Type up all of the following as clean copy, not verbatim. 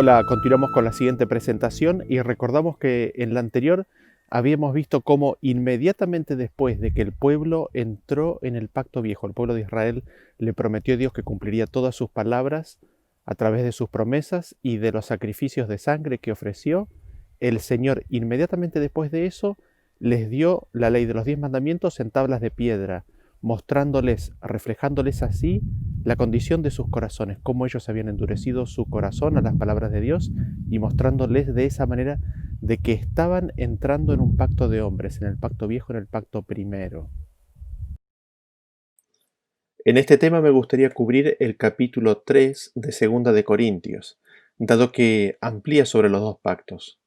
Hola, continuamos con la siguiente presentación y recordamos que en la anterior habíamos visto cómo inmediatamente después de que el pueblo entró en el pacto viejo, el pueblo de Israel le prometió a Dios que cumpliría todas sus palabras a través de sus promesas y de los sacrificios de sangre que ofreció, el Señor inmediatamente después de eso les dio la ley de los 10 mandamientos en tablas de piedra, mostrándoles, reflejándoles así la condición de sus corazones, cómo ellos habían endurecido su corazón a las palabras de Dios y mostrándoles de esa manera de que estaban entrando en un pacto de hombres, en el pacto viejo, en el pacto primero. En este tema me gustaría cubrir el capítulo 3 de Segunda de Corintios, dado que amplía sobre los dos pactos.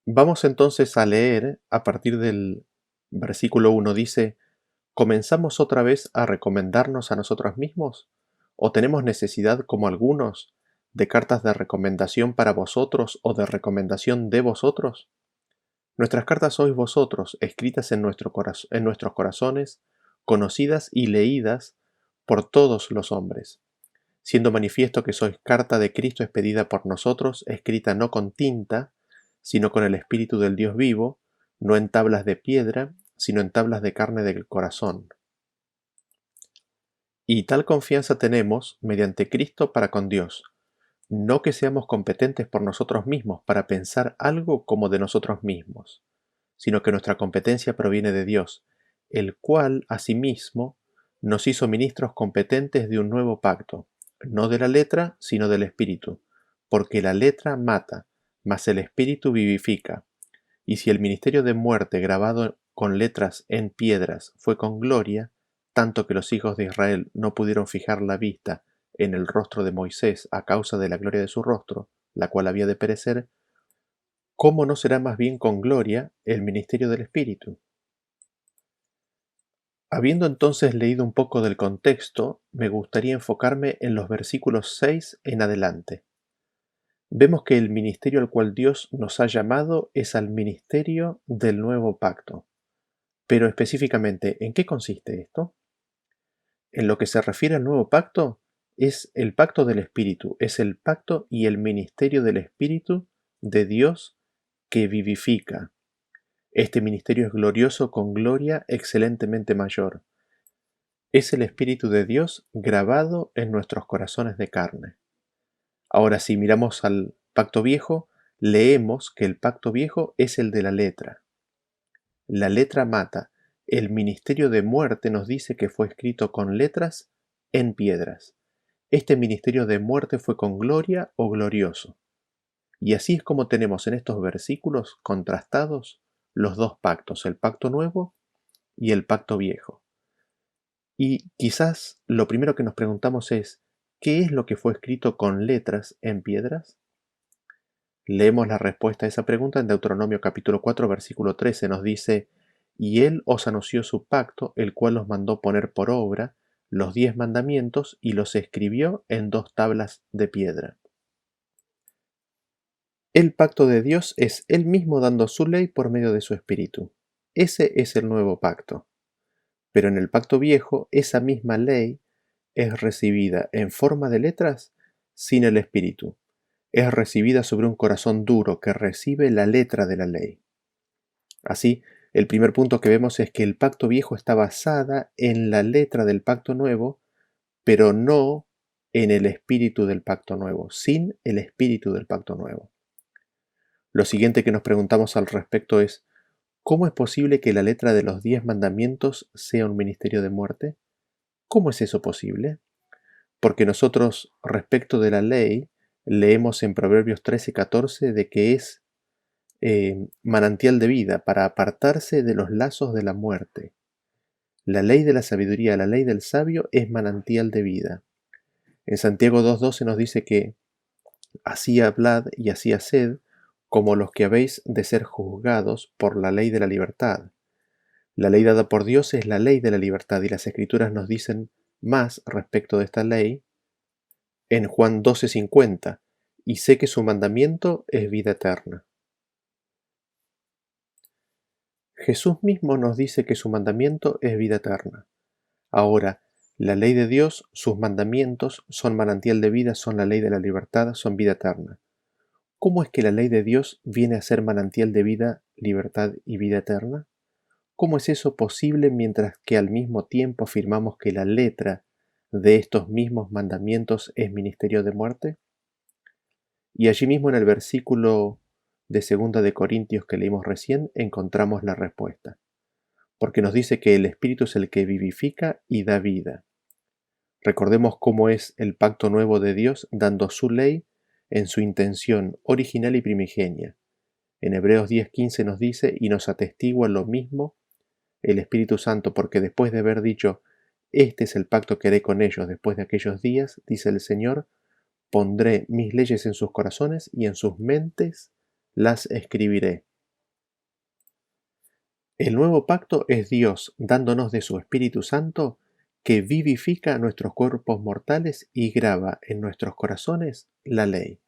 Vamos entonces a leer a partir del versículo 1. Dice: ¿comenzamos otra vez a recomendarnos a nosotros mismos? ¿O tenemos necesidad, como algunos, de cartas de recomendación para vosotros o de recomendación de vosotros? Nuestras cartas sois vosotros, escritas en nuestros corazones, conocidas y leídas por todos los hombres, siendo manifiesto que sois carta de Cristo expedida por nosotros, escrita no con tinta, sino con el Espíritu del Dios vivo, no en tablas de piedra, sino en tablas de carne del corazón. Y tal confianza tenemos mediante Cristo para con Dios, no que seamos competentes por nosotros mismos para pensar algo como de nosotros mismos, sino que nuestra competencia proviene de Dios, el cual asimismo nos hizo ministros competentes de un nuevo pacto, no de la letra, sino del Espíritu, porque la letra mata, mas el Espíritu vivifica. Y si el ministerio de muerte grabado con letras en piedras fue con gloria, tanto que los hijos de Israel no pudieron fijar la vista en el rostro de Moisés a causa de la gloria de su rostro, la cual había de perecer, ¿cómo no será más bien con gloria el ministerio del Espíritu? Habiendo entonces leído un poco del contexto, me gustaría enfocarme en los versículos 6 en adelante. Vemos que el ministerio al cual Dios nos ha llamado es al ministerio del nuevo pacto. Pero específicamente, ¿en qué consiste esto? En lo que se refiere al nuevo pacto, es el pacto del Espíritu, es el pacto y el ministerio del Espíritu de Dios que vivifica. Este ministerio es glorioso con gloria excelentemente mayor. Es el Espíritu de Dios grabado en nuestros corazones de carne. Ahora, si miramos al pacto viejo, leemos que el pacto viejo es el de la letra. La letra mata. El ministerio de muerte nos dice que fue escrito con letras en piedras. Este ministerio de muerte fue con gloria o glorioso. Y así es como tenemos en estos versículos contrastados los dos pactos, el pacto nuevo y el pacto viejo. Y quizás lo primero que nos preguntamos es, ¿qué es lo que fue escrito con letras en piedras? Leemos la respuesta a esa pregunta en Deuteronomio capítulo 4, versículo 13. Nos dice: y él os anunció su pacto, el cual os mandó poner por obra los 10 mandamientos y los escribió en 2 tablas de piedra. El pacto de Dios es Él mismo dando su ley por medio de su Espíritu. Ese es el nuevo pacto. Pero en el pacto viejo, esa misma ley es recibida en forma de letras sin el Espíritu. Es recibida sobre un corazón duro que recibe la letra de la ley. Así, el primer punto que vemos es que el pacto viejo está basada en la letra del pacto nuevo, pero no en el espíritu del pacto nuevo, sin el espíritu del pacto nuevo. Lo siguiente que nos preguntamos al respecto es, ¿cómo es posible que la letra de los 10 mandamientos sea un ministerio de muerte? ¿Cómo es eso posible? Porque nosotros, respecto de la ley, leemos en Proverbios 13:14 de que es manantial de vida para apartarse de los lazos de la muerte. La ley de la sabiduría, la ley del sabio es manantial de vida. En Santiago 2:12 nos dice que así hablad y así haced como los que habéis de ser juzgados por la ley de la libertad. La ley dada por Dios es la ley de la libertad y las escrituras nos dicen más respecto de esta ley en Juan 12:50, y sé que su mandamiento es vida eterna. Jesús mismo nos dice que su mandamiento es vida eterna. Ahora, La ley de Dios, sus mandamientos, son manantial de vida, son la ley de la libertad, son vida eterna. ¿Cómo es que la ley de Dios viene a ser manantial de vida, libertad y vida eterna? ¿Cómo es eso posible mientras que al mismo tiempo afirmamos que la letra de estos mismos mandamientos es ministerio de muerte? Y allí mismo en el versículo de 2 de Corintios que leímos recién encontramos la respuesta, porque nos dice que el Espíritu es el que vivifica y da vida. Recordemos cómo es el pacto nuevo de Dios dando su ley en su intención original y primigenia. En Hebreos 10:15 nos dice, y nos atestigua lo mismo el Espíritu Santo, porque después de haber dicho, este es el pacto que haré con ellos después de aquellos días, dice el Señor, pondré mis leyes en sus corazones y en sus mentes las escribiré. El nuevo pacto es Dios dándonos de su Espíritu Santo que vivifica nuestros cuerpos mortales y graba en nuestros corazones la ley.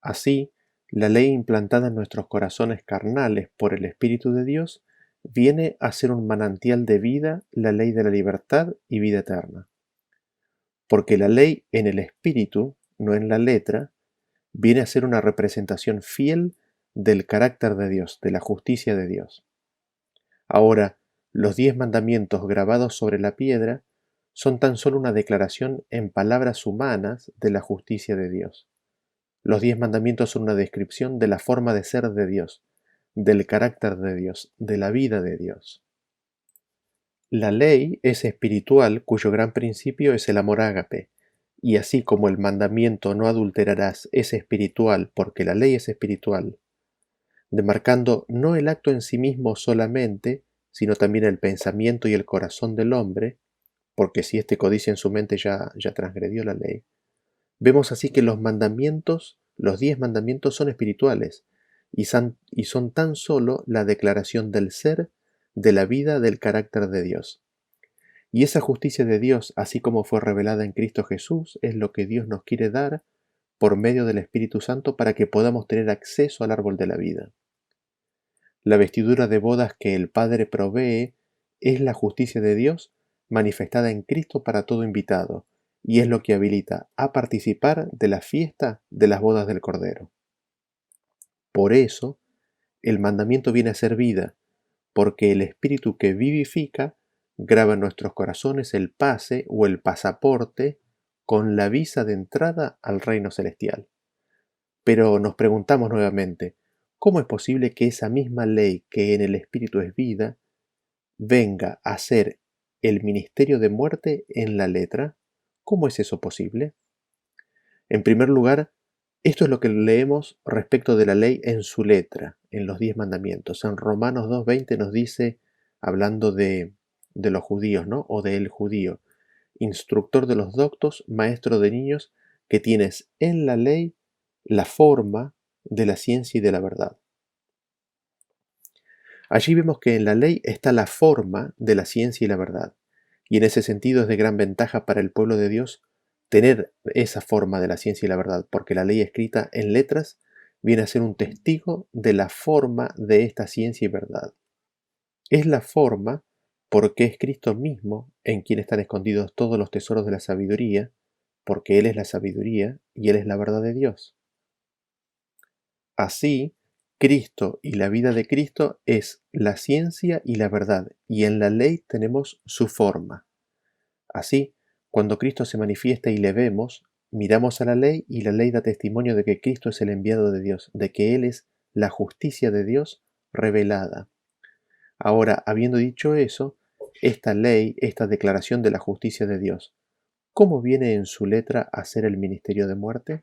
Así, la ley implantada en nuestros corazones carnales por el Espíritu de Dios viene a ser un manantial de vida, la ley de la libertad y vida eterna. Porque la ley en el Espíritu, no en la letra, viene a ser una representación fiel del carácter de Dios, de la justicia de Dios. Ahora, los 10 mandamientos grabados sobre la piedra son tan solo una declaración en palabras humanas de la justicia de Dios. Los 10 mandamientos son una descripción de la forma de ser de Dios, del carácter de Dios, de la vida de Dios. La ley es espiritual, cuyo gran principio es el amor ágape, y así como el mandamiento no adulterarás es espiritual porque la ley es espiritual, demarcando no el acto en sí mismo solamente, sino también el pensamiento y el corazón del hombre, porque si éste codicia en su mente ya transgredió la ley. Vemos así que los mandamientos, los 10 mandamientos son espirituales y son tan solo la declaración del ser, de la vida, del carácter de Dios. Y esa justicia de Dios, así como fue revelada en Cristo Jesús, es lo que Dios nos quiere dar por medio del Espíritu Santo para que podamos tener acceso al árbol de la vida. La vestidura de bodas que el Padre provee es la justicia de Dios manifestada en Cristo para todo invitado, y es lo que habilita a participar de la fiesta de las bodas del Cordero. Por eso, el mandamiento viene a ser vida, porque el Espíritu que vivifica graba en nuestros corazones el pase o el pasaporte con la visa de entrada al reino celestial. Pero nos preguntamos nuevamente, ¿cómo es posible que esa misma ley que en el Espíritu es vida venga a ser el ministerio de muerte en la letra? ¿Cómo es eso posible? En primer lugar, esto es lo que leemos respecto de la ley en su letra, en los 10 mandamientos. En Romanos 2:20 nos dice, hablando de los judíos, ¿no? O del judío, instructor de los doctos, maestro de niños, que tienes en la ley la forma de la ciencia y de la verdad. Allí vemos que en la ley está la forma de la ciencia y la verdad, y en ese sentido es de gran ventaja para el pueblo de Dios tener esa forma de la ciencia y la verdad, porque la ley escrita en letras viene a ser un testigo de la forma de esta ciencia y verdad. Es la forma porque es Cristo mismo en quien están escondidos todos los tesoros de la sabiduría, porque Él es la sabiduría y Él es la verdad de Dios. Así, Cristo y la vida de Cristo es la ciencia y la verdad, y en la ley tenemos su forma. Así, cuando Cristo se manifiesta y le vemos, miramos a la ley y la ley da testimonio de que Cristo es el enviado de Dios, de que Él es la justicia de Dios revelada. Ahora, habiendo dicho eso, esta ley, esta declaración de la justicia de Dios, ¿cómo viene en su letra a ser el ministerio de muerte?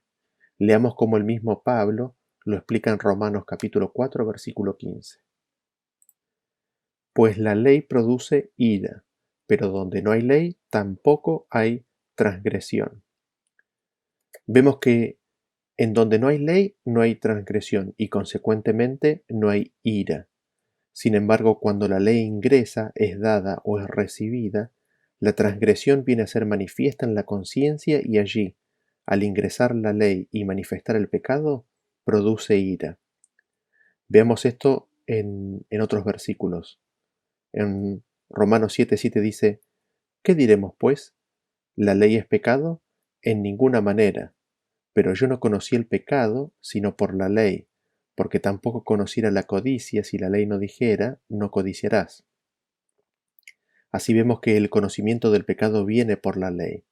Leamos como el mismo Pablo lo explica en Romanos capítulo 4, versículo 15. Pues la ley produce ira, pero donde no hay ley, tampoco hay transgresión. Vemos que en donde no hay ley, no hay transgresión y consecuentemente no hay ira. Sin embargo, cuando la ley ingresa, es dada o es recibida, la transgresión viene a ser manifiesta en la conciencia y allí, al ingresar la ley y manifestar el pecado, produce ira. Veamos esto en otros versículos. En Romanos 7:7 dice, ¿Qué diremos, pues? ¿La ley es pecado? En ninguna manera. Pero yo no conocí el pecado sino por la ley, porque tampoco conociera la codicia si la ley no dijera, no codiciarás. Así vemos que el conocimiento del pecado viene por la ley.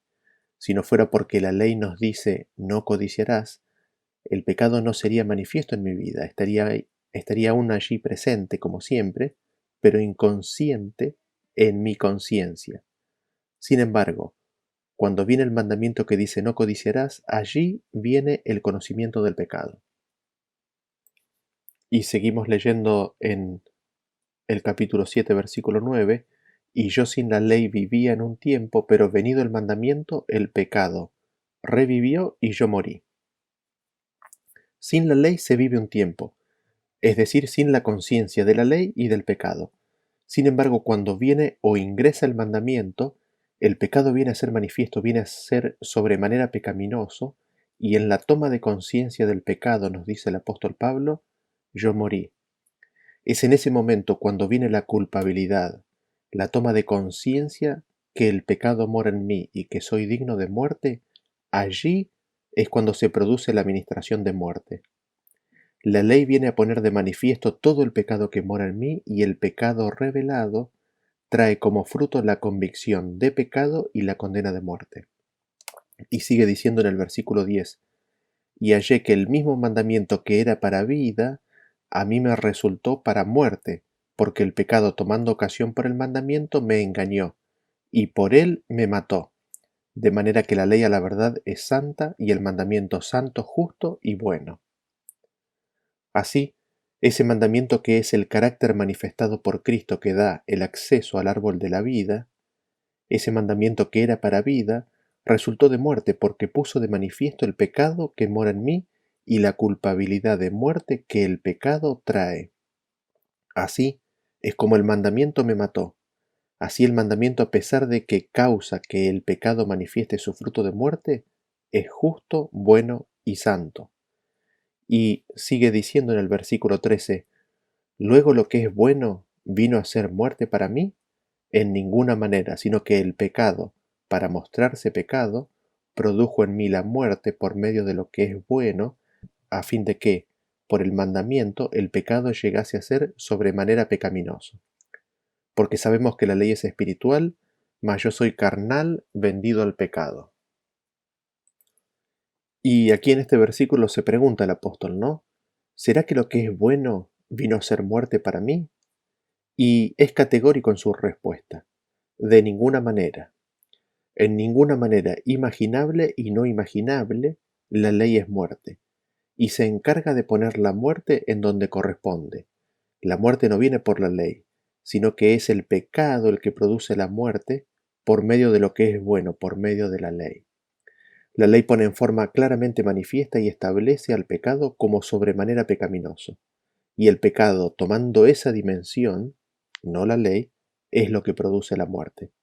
Si no fuera porque la ley nos dice, no codiciarás, el pecado no sería manifiesto en mi vida, estaría aún allí presente como siempre, pero inconsciente en mi conciencia. Sin embargo, cuando viene el mandamiento que dice no codiciarás, allí viene el conocimiento del pecado. Y seguimos leyendo en el capítulo 7, versículo 9, y yo sin la ley vivía en un tiempo, pero venido el mandamiento, el pecado revivió y yo morí. Sin la ley se vive un tiempo, es decir, sin la conciencia de la ley y del pecado. Sin embargo, cuando viene o ingresa el mandamiento, el pecado viene a ser manifiesto, viene a ser sobremanera pecaminoso, y en la toma de conciencia del pecado, nos dice el apóstol Pablo, yo morí. Es en ese momento cuando viene la culpabilidad, la toma de conciencia que el pecado mora en mí y que soy digno de muerte, allí es cuando se produce la ministración de muerte. La ley viene a poner de manifiesto todo el pecado que mora en mí y el pecado revelado trae como fruto la convicción de pecado y la condena de muerte. Y sigue diciendo en el versículo 10, y hallé que el mismo mandamiento que era para vida, a mí me resultó para muerte, porque el pecado tomando ocasión por el mandamiento me engañó, y por él me mató. De manera que la ley a la verdad es santa y el mandamiento santo, justo y bueno. Así, ese mandamiento que es el carácter manifestado por Cristo que da el acceso al árbol de la vida, ese mandamiento que era para vida, resultó de muerte porque puso de manifiesto el pecado que mora en mí y la culpabilidad de muerte que el pecado trae. Así es como el mandamiento me mató. Así el mandamiento, a pesar de que causa que el pecado manifieste su fruto de muerte, es justo, bueno y santo. Y sigue diciendo en el versículo 13, luego lo que es bueno vino a ser muerte para mí, en ninguna manera, sino que el pecado, para mostrarse pecado, produjo en mí la muerte por medio de lo que es bueno, a fin de que, por el mandamiento, el pecado llegase a ser sobremanera pecaminoso. Porque sabemos que la ley es espiritual, mas yo soy carnal, vendido al pecado. Y aquí en este versículo se pregunta el apóstol, ¿no? ¿Será que lo que es bueno vino a ser muerte para mí? Y es categórico en su respuesta. De ninguna manera. En ninguna manera imaginable y no imaginable, la ley es muerte, y se encarga de poner la muerte en donde corresponde. La muerte no viene por la ley, sino que es el pecado el que produce la muerte por medio de lo que es bueno, por medio de la ley. La ley pone en forma claramente manifiesta y establece al pecado como sobremanera pecaminoso. Y el pecado, tomando esa dimensión, no la ley, es lo que produce la muerte.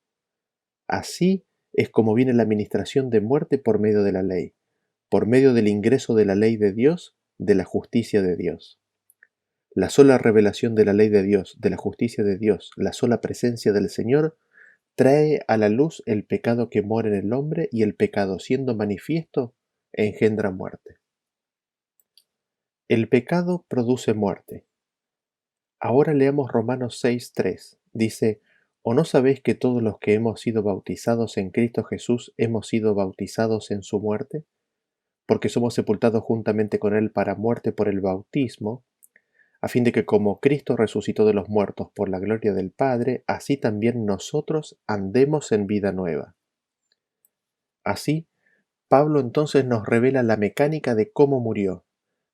Así es como viene la administración de muerte por medio de la ley, por medio del ingreso de la ley de Dios, de la justicia de Dios. La sola revelación de la ley de Dios, de la justicia de Dios, la sola presencia del Señor, trae a la luz el pecado que mora en el hombre y el pecado, siendo manifiesto, engendra muerte. El pecado produce muerte. Ahora leamos Romanos 6:3. Dice, ¿o no sabéis que todos los que hemos sido bautizados en Cristo Jesús hemos sido bautizados en su muerte? Porque somos sepultados juntamente con Él para muerte por el bautismo, a fin de que como Cristo resucitó de los muertos por la gloria del Padre, así también nosotros andemos en vida nueva. Así, Pablo entonces nos revela la mecánica de cómo murió,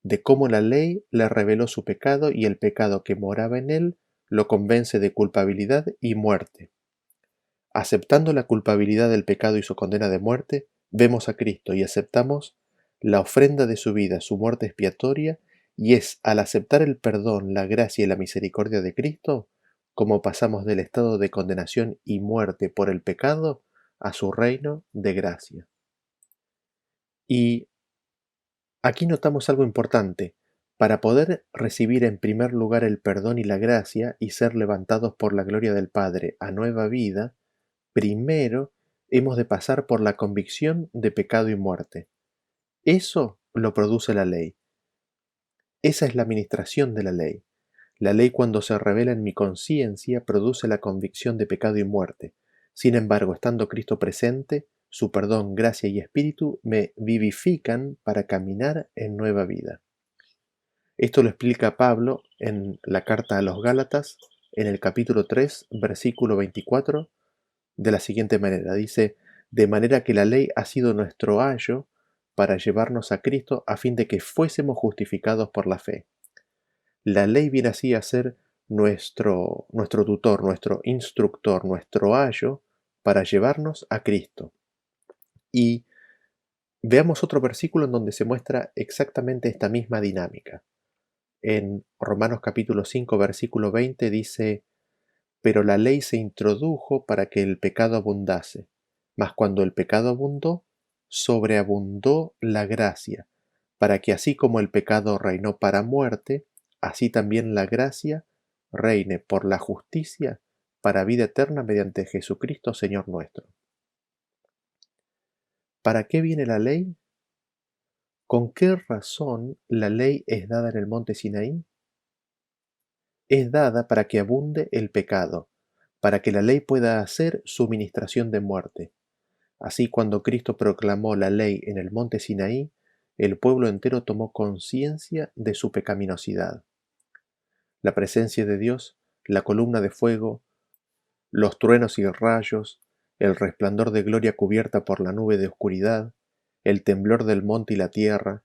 de cómo la ley le reveló su pecado y el pecado que moraba en él lo convence de culpabilidad y muerte. Aceptando la culpabilidad del pecado y su condena de muerte, vemos a Cristo y aceptamos la ofrenda de su vida, su muerte expiatoria, y es al aceptar el perdón, la gracia y la misericordia de Cristo, como pasamos del estado de condenación y muerte por el pecado a su reino de gracia. Y aquí notamos algo importante. Para poder recibir en primer lugar el perdón y la gracia y ser levantados por la gloria del Padre a nueva vida, primero hemos de pasar por la convicción de pecado y muerte. Eso lo produce la ley. Esa es la ministración de la ley. La ley, cuando se revela en mi conciencia, produce la convicción de pecado y muerte. Sin embargo, estando Cristo presente, su perdón, gracia y espíritu me vivifican para caminar en nueva vida. Esto lo explica Pablo en la carta a los Gálatas, en el capítulo 3, versículo 24, de la siguiente manera. Dice: de manera que la ley ha sido nuestro ayo para llevarnos a Cristo a fin de que fuésemos justificados por la fe. La ley viene así a ser nuestro tutor, nuestro instructor, nuestro ayo para llevarnos a Cristo. Y veamos otro versículo en donde se muestra exactamente esta misma dinámica. En Romanos capítulo 5, versículo 20 dice: pero la ley se introdujo para que el pecado abundase, mas cuando el pecado abundó, sobreabundó la gracia, para que así como el pecado reinó para muerte, así también la gracia reine por la justicia para vida eterna mediante Jesucristo Señor nuestro. ¿Para qué viene la ley? ¿Con qué razón la ley es dada en el monte Sinaí? Es dada para que abunde el pecado, para que la ley pueda hacer su ministración de muerte. Así, cuando Cristo proclamó la ley en el monte Sinaí, el pueblo entero tomó conciencia de su pecaminosidad. La presencia de Dios, la columna de fuego, los truenos y rayos, el resplandor de gloria cubierta por la nube de oscuridad, el temblor del monte y la tierra,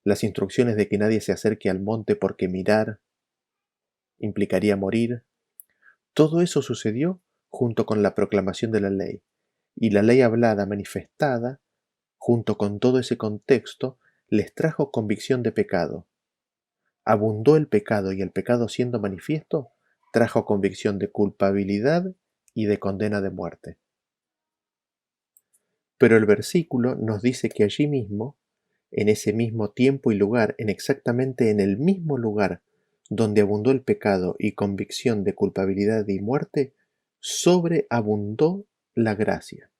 las instrucciones de que nadie se acerque al monte porque mirar implicaría morir. Todo eso sucedió junto con la proclamación de la ley, y la ley hablada, manifestada, junto con todo ese contexto, les trajo convicción de pecado. Abundó el pecado, y el pecado, siendo manifiesto, trajo convicción de culpabilidad y de condena de muerte. Pero el versículo nos dice que allí mismo, en ese mismo tiempo y lugar, exactamente en el mismo lugar donde abundó el pecado y convicción de culpabilidad y muerte, sobreabundó la gracia.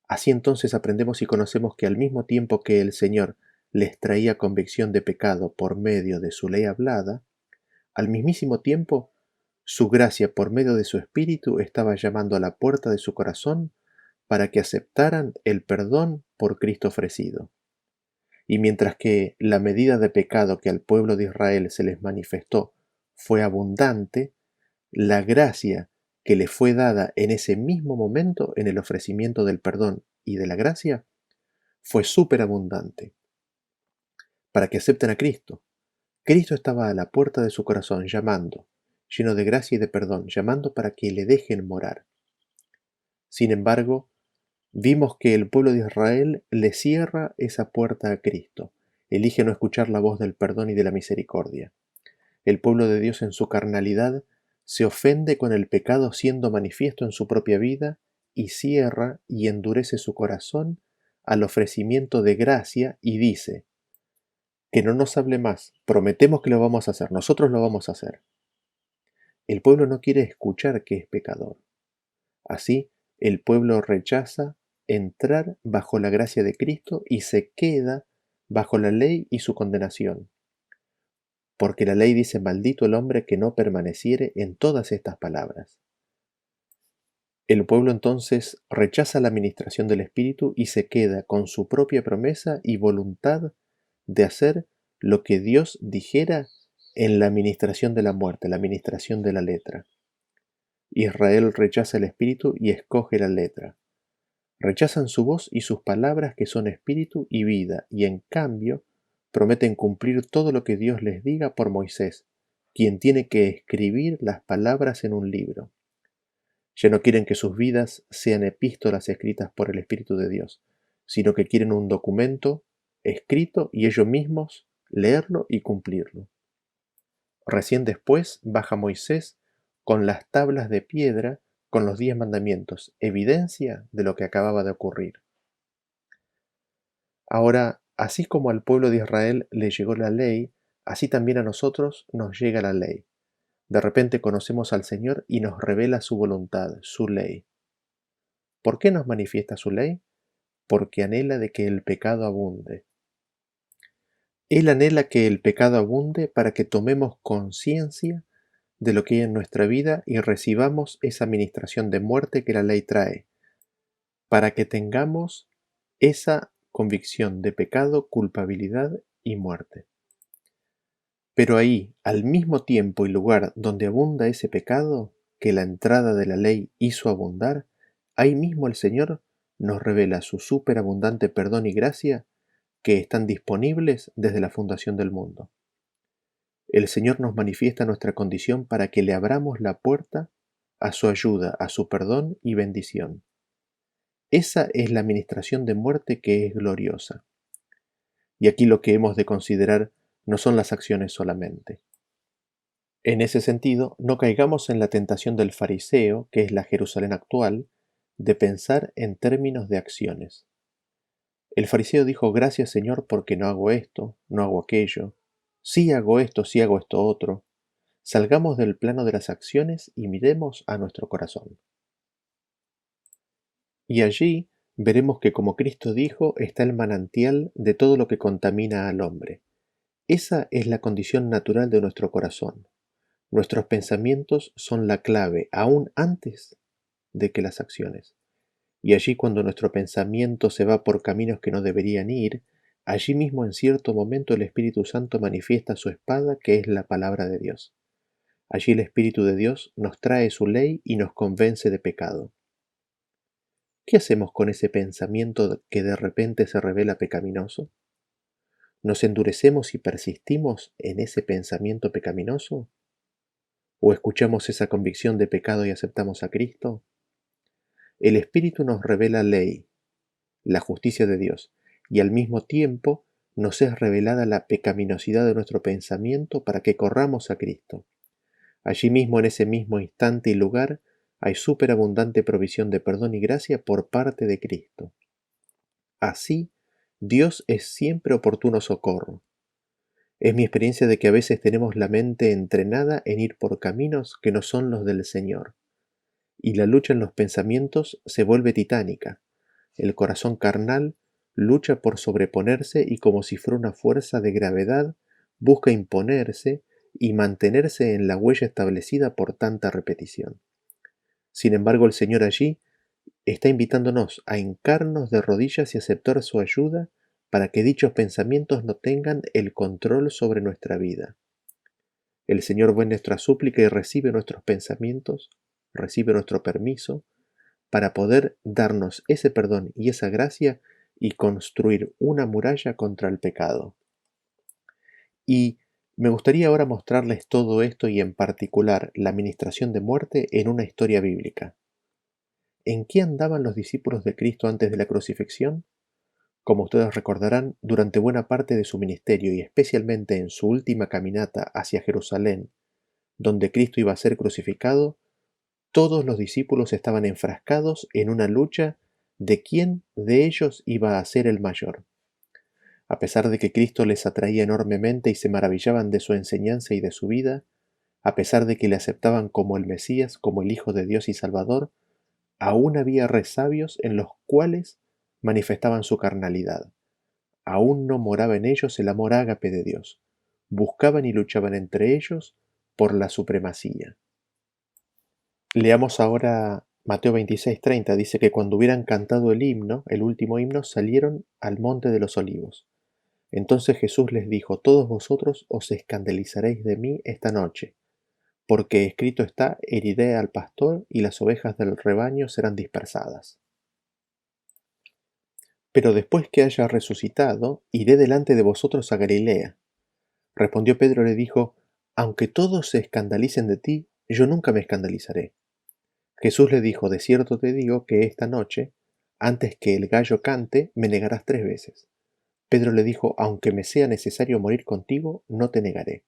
Así entonces aprendemos y conocemos que al mismo tiempo que el Señor les traía convicción de pecado por medio de su ley hablada, al mismísimo tiempo su gracia por medio de su Espíritu estaba llamando a la puerta de su corazón para que aceptaran el perdón por Cristo ofrecido. Y mientras que la medida de pecado que al pueblo de Israel se les manifestó fue abundante, la gracia que le fue dada en ese mismo momento en el ofrecimiento del perdón y de la gracia fue superabundante para que acepten a Cristo. Cristo estaba a la puerta de su corazón llamando, lleno de gracia y de perdón, llamando para que le dejen morar. Sin embargo, vimos que el pueblo de Israel le cierra esa puerta a Cristo, elige no escuchar la voz del perdón y de la misericordia. El pueblo de Dios en su carnalidad se ofende con el pecado siendo manifiesto en su propia vida y cierra y endurece su corazón al ofrecimiento de gracia y dice: que no nos hable más, prometemos que lo vamos a hacer, nosotros lo vamos a hacer. El pueblo no quiere escuchar que es pecador. Así, el pueblo rechaza entrar bajo la gracia de Cristo y se queda bajo la ley y su condenación. Porque la ley dice: maldito el hombre que no permaneciere en todas estas palabras. El pueblo entonces rechaza la administración del Espíritu y se queda con su propia promesa y voluntad de hacer lo que Dios dijera en la administración de la muerte, la administración de la letra. Israel rechaza el Espíritu y escoge la letra. Rechazan su voz y sus palabras, que son espíritu y vida, y en cambio prometen cumplir todo lo que Dios les diga por Moisés, quien tiene que escribir las palabras en un libro. Ya no quieren que sus vidas sean epístolas escritas por el Espíritu de Dios, sino que quieren un documento escrito y ellos mismos leerlo y cumplirlo. Recién después baja Moisés con las tablas de piedra con los 10 mandamientos, evidencia de lo que acababa de ocurrir. Ahora, así como al pueblo de Israel le llegó la ley, así también a nosotros nos llega la ley. De repente conocemos al Señor y nos revela su voluntad, su ley. ¿Por qué nos manifiesta su ley? Porque anhela de que el pecado abunde. Él anhela que el pecado abunde para que tomemos conciencia de lo que hay en nuestra vida y recibamos esa administración de muerte que la ley trae, para que tengamos esa convicción de pecado, culpabilidad y muerte. Pero ahí, al mismo tiempo y lugar donde abunda ese pecado, que la entrada de la ley hizo abundar, ahí mismo el Señor nos revela su superabundante perdón y gracia que están disponibles desde la fundación del mundo. El Señor nos manifiesta nuestra condición para que le abramos la puerta a su ayuda, a su perdón y bendición. Esa es la administración de muerte que es gloriosa. Y aquí lo que hemos de considerar no son las acciones solamente. En ese sentido, no caigamos en la tentación del fariseo, que es la Jerusalén actual, de pensar en términos de acciones. El fariseo dijo: gracias, Señor, porque no hago esto, no hago aquello, sí hago esto, sí hago esto otro. Salgamos del plano de las acciones y miremos a nuestro corazón. Y allí veremos que, como Cristo dijo, está el manantial de todo lo que contamina al hombre. Esa es la condición natural de nuestro corazón. Nuestros pensamientos son la clave, aún antes de que las acciones. Y allí, cuando nuestro pensamiento se va por caminos que no deberían ir, allí mismo en cierto momento el Espíritu Santo manifiesta su espada, que es la palabra de Dios. Allí el Espíritu de Dios nos trae su ley y nos convence de pecado. ¿Qué hacemos con ese pensamiento que de repente se revela pecaminoso? ¿Nos endurecemos y persistimos en ese pensamiento pecaminoso? ¿O escuchamos esa convicción de pecado y aceptamos a Cristo? El Espíritu nos revela ley, la justicia de Dios, y al mismo tiempo nos es revelada la pecaminosidad de nuestro pensamiento para que corramos a Cristo. Allí mismo, en ese mismo instante y lugar, hay superabundante provisión de perdón y gracia por parte de Cristo. Así, Dios es siempre oportuno socorro. Es mi experiencia de que a veces tenemos la mente entrenada en ir por caminos que no son los del Señor, y la lucha en los pensamientos se vuelve titánica. El corazón carnal lucha por sobreponerse y, como si fuera una fuerza de gravedad, busca imponerse y mantenerse en la huella establecida por tanta repetición. Sin embargo, el Señor allí está invitándonos a hincarnos de rodillas y aceptar su ayuda para que dichos pensamientos no tengan el control sobre nuestra vida. El Señor ve nuestra súplica y recibe nuestros pensamientos, recibe nuestro permiso, para poder darnos ese perdón y esa gracia y construir una muralla contra el pecado. Y me gustaría ahora mostrarles todo esto y en particular la administración de muerte en una historia bíblica. ¿En qué andaban los discípulos de Cristo antes de la crucifixión? Como ustedes recordarán, durante buena parte de su ministerio y especialmente en su última caminata hacia Jerusalén, donde Cristo iba a ser crucificado, todos los discípulos estaban enfrascados en una lucha de quién de ellos iba a ser el mayor. A pesar de que Cristo les atraía enormemente y se maravillaban de su enseñanza y de su vida, a pesar de que le aceptaban como el Mesías, como el Hijo de Dios y Salvador, aún había resabios en los cuales manifestaban su carnalidad. Aún no moraba en ellos el amor ágape de Dios. Buscaban y luchaban entre ellos por la supremacía. Leamos ahora Mateo 26:30. Dice que cuando hubieran cantado el himno, el último himno, salieron al monte de los olivos. Entonces Jesús les dijo: todos vosotros os escandalizaréis de mí esta noche, porque escrito está: heriré al pastor y las ovejas del rebaño serán dispersadas. Pero después que haya resucitado, iré delante de vosotros a Galilea. Respondió Pedro y le dijo: aunque todos se escandalicen de ti, yo nunca me escandalizaré. Jesús le dijo: de cierto te digo que esta noche, antes que el gallo cante, me negarás 3 veces. Pedro le dijo: aunque me sea necesario morir contigo, no te negaré.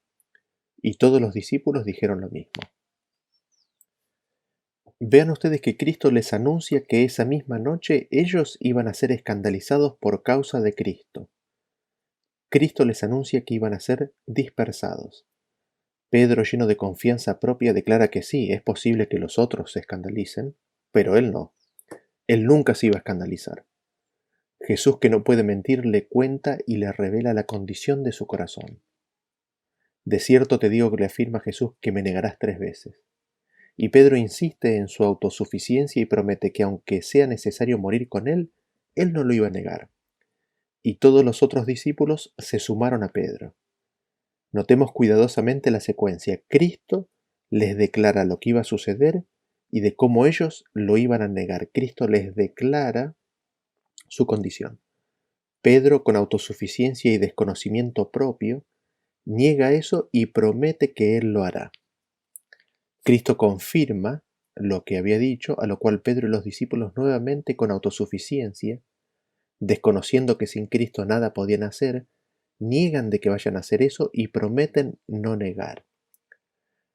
Y todos los discípulos dijeron lo mismo. Vean ustedes que Cristo les anuncia que esa misma noche ellos iban a ser escandalizados por causa de Cristo. Cristo les anuncia que iban a ser dispersados. Pedro, lleno de confianza propia, declara que sí, es posible que los otros se escandalicen, pero él no. Él nunca se iba a escandalizar. Jesús, que no puede mentir, le cuenta y le revela la condición de su corazón. De cierto te digo, que le afirma Jesús, que me negarás 3 veces. Y Pedro insiste en su autosuficiencia y promete que aunque sea necesario morir con él no lo iba a negar. Y todos los otros discípulos se sumaron a Pedro. Notemos cuidadosamente la secuencia. Cristo les declara lo que iba a suceder y de cómo ellos lo iban a negar. Cristo les declara su condición. Pedro, con autosuficiencia y desconocimiento propio, niega eso y promete que él lo hará. Cristo confirma lo que había dicho, a lo cual Pedro y los discípulos, nuevamente con autosuficiencia, desconociendo que sin Cristo nada podían hacer, niegan de que vayan a hacer eso y prometen no negar.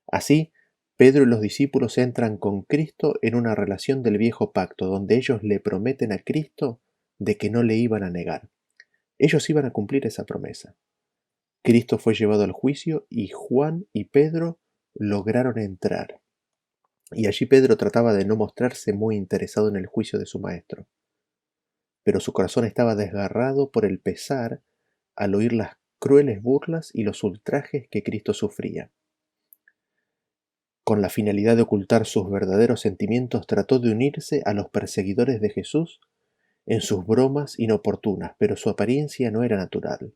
Así, Pedro y los discípulos entran con Cristo en una relación del viejo pacto, donde ellos le prometen a Cristo de que no le iban a negar. Ellos iban a cumplir esa promesa. Cristo fue llevado al juicio y Juan y Pedro lograron entrar. Y allí Pedro trataba de no mostrarse muy interesado en el juicio de su maestro. Pero su corazón estaba desgarrado por el pesar al oír las crueles burlas y los ultrajes que Cristo sufría. Con la finalidad de ocultar sus verdaderos sentimientos, trató de unirse a los perseguidores de Jesús en sus bromas inoportunas, pero su apariencia no era natural.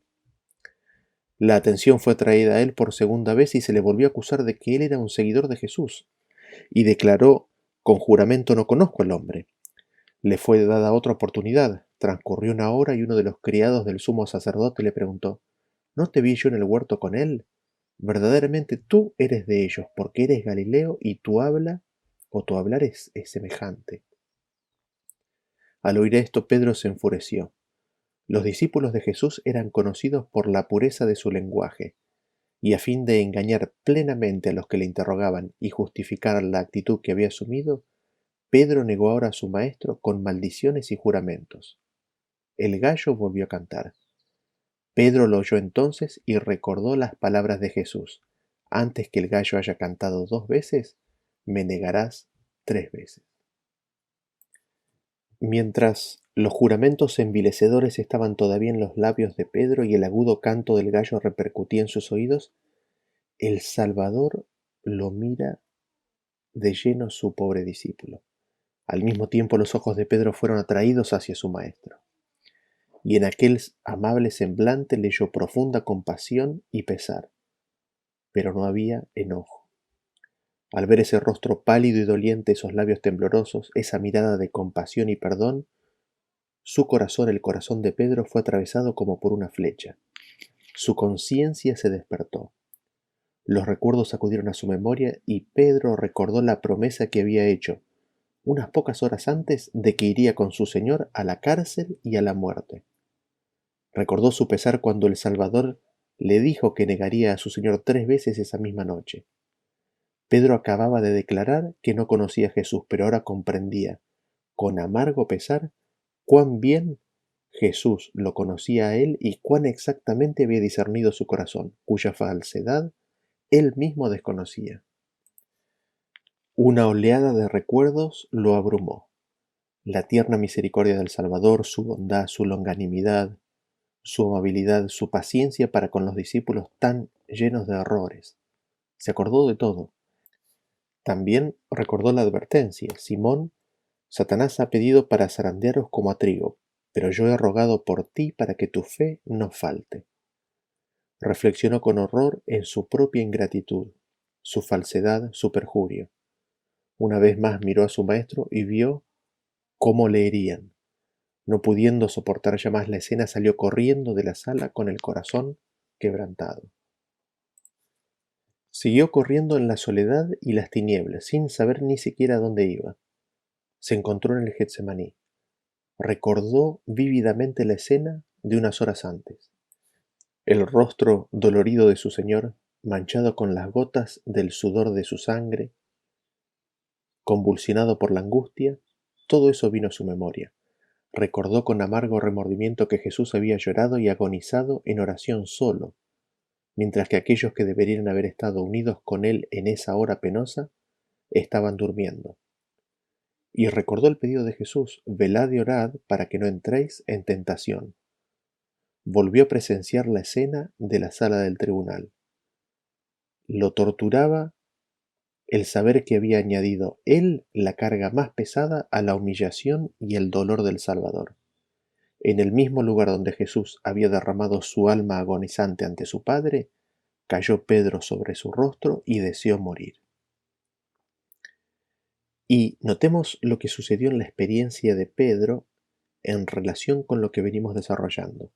La atención fue atraída a él por segunda vez y se le volvió a acusar de que él era un seguidor de Jesús, y declaró con juramento: no conozco al hombre. Le fue dada otra oportunidad. Transcurrió una hora y uno de los criados del sumo sacerdote le preguntó: ¿no te vi yo en el huerto con él? Verdaderamente tú eres de ellos, porque eres Galileo y tu habla o tu hablar es semejante. Al oír esto, Pedro se enfureció. Los discípulos de Jesús eran conocidos por la pureza de su lenguaje, y a fin de engañar plenamente a los que le interrogaban y justificar la actitud que había asumido, Pedro negó ahora a su maestro con maldiciones y juramentos. El gallo volvió a cantar. Pedro lo oyó entonces y recordó las palabras de Jesús: antes que el gallo haya cantado 2 veces, me negarás 3 veces. Mientras los juramentos envilecedores estaban todavía en los labios de Pedro y el agudo canto del gallo repercutía en sus oídos, el Salvador lo mira de lleno su pobre discípulo. Al mismo tiempo los ojos de Pedro fueron atraídos hacia su maestro, y en aquel amable semblante leyó profunda compasión y pesar, pero no había enojo. Al ver ese rostro pálido y doliente, esos labios temblorosos, esa mirada de compasión y perdón, su corazón, el corazón de Pedro, fue atravesado como por una flecha. Su conciencia se despertó. Los recuerdos acudieron a su memoria y Pedro recordó la promesa que había hecho unas pocas horas antes de que iría con su Señor a la cárcel y a la muerte. Recordó su pesar cuando el Salvador le dijo que negaría a su Señor 3 veces esa misma noche. Pedro acababa de declarar que no conocía a Jesús, pero ahora comprendía, con amargo pesar, cuán bien Jesús lo conocía a él y cuán exactamente había discernido su corazón, cuya falsedad él mismo desconocía. Una oleada de recuerdos lo abrumó. La tierna misericordia del Salvador, su bondad, su longanimidad, su amabilidad, su paciencia para con los discípulos tan llenos de errores. Se acordó de todo. También recordó la advertencia: Simón, Satanás ha pedido para zarandearos como a trigo, pero yo he rogado por ti para que tu fe no falte. Reflexionó con horror en su propia ingratitud, su falsedad, su perjurio. Una vez más miró a su maestro y vio cómo le herían. No pudiendo soportar ya más la escena, salió corriendo de la sala con el corazón quebrantado. Siguió corriendo en la soledad y las tinieblas, sin saber ni siquiera dónde iba. Se encontró en el Getsemaní. Recordó vívidamente la escena de unas horas antes. El rostro dolorido de su Señor, manchado con las gotas del sudor de su sangre, convulsionado por la angustia, todo eso vino a su memoria. Recordó con amargo remordimiento que Jesús había llorado y agonizado en oración solo, mientras que aquellos que deberían haber estado unidos con él en esa hora penosa estaban durmiendo. Y recordó el pedido de Jesús: velad y orad para que no entréis en tentación. Volvió a presenciar la escena de la sala del tribunal. Lo torturaba el saber que había añadido él la carga más pesada a la humillación y el dolor del Salvador. En el mismo lugar donde Jesús había derramado su alma agonizante ante su Padre, cayó Pedro sobre su rostro y deseó morir. Y notemos lo que sucedió en la experiencia de Pedro en relación con lo que venimos desarrollando.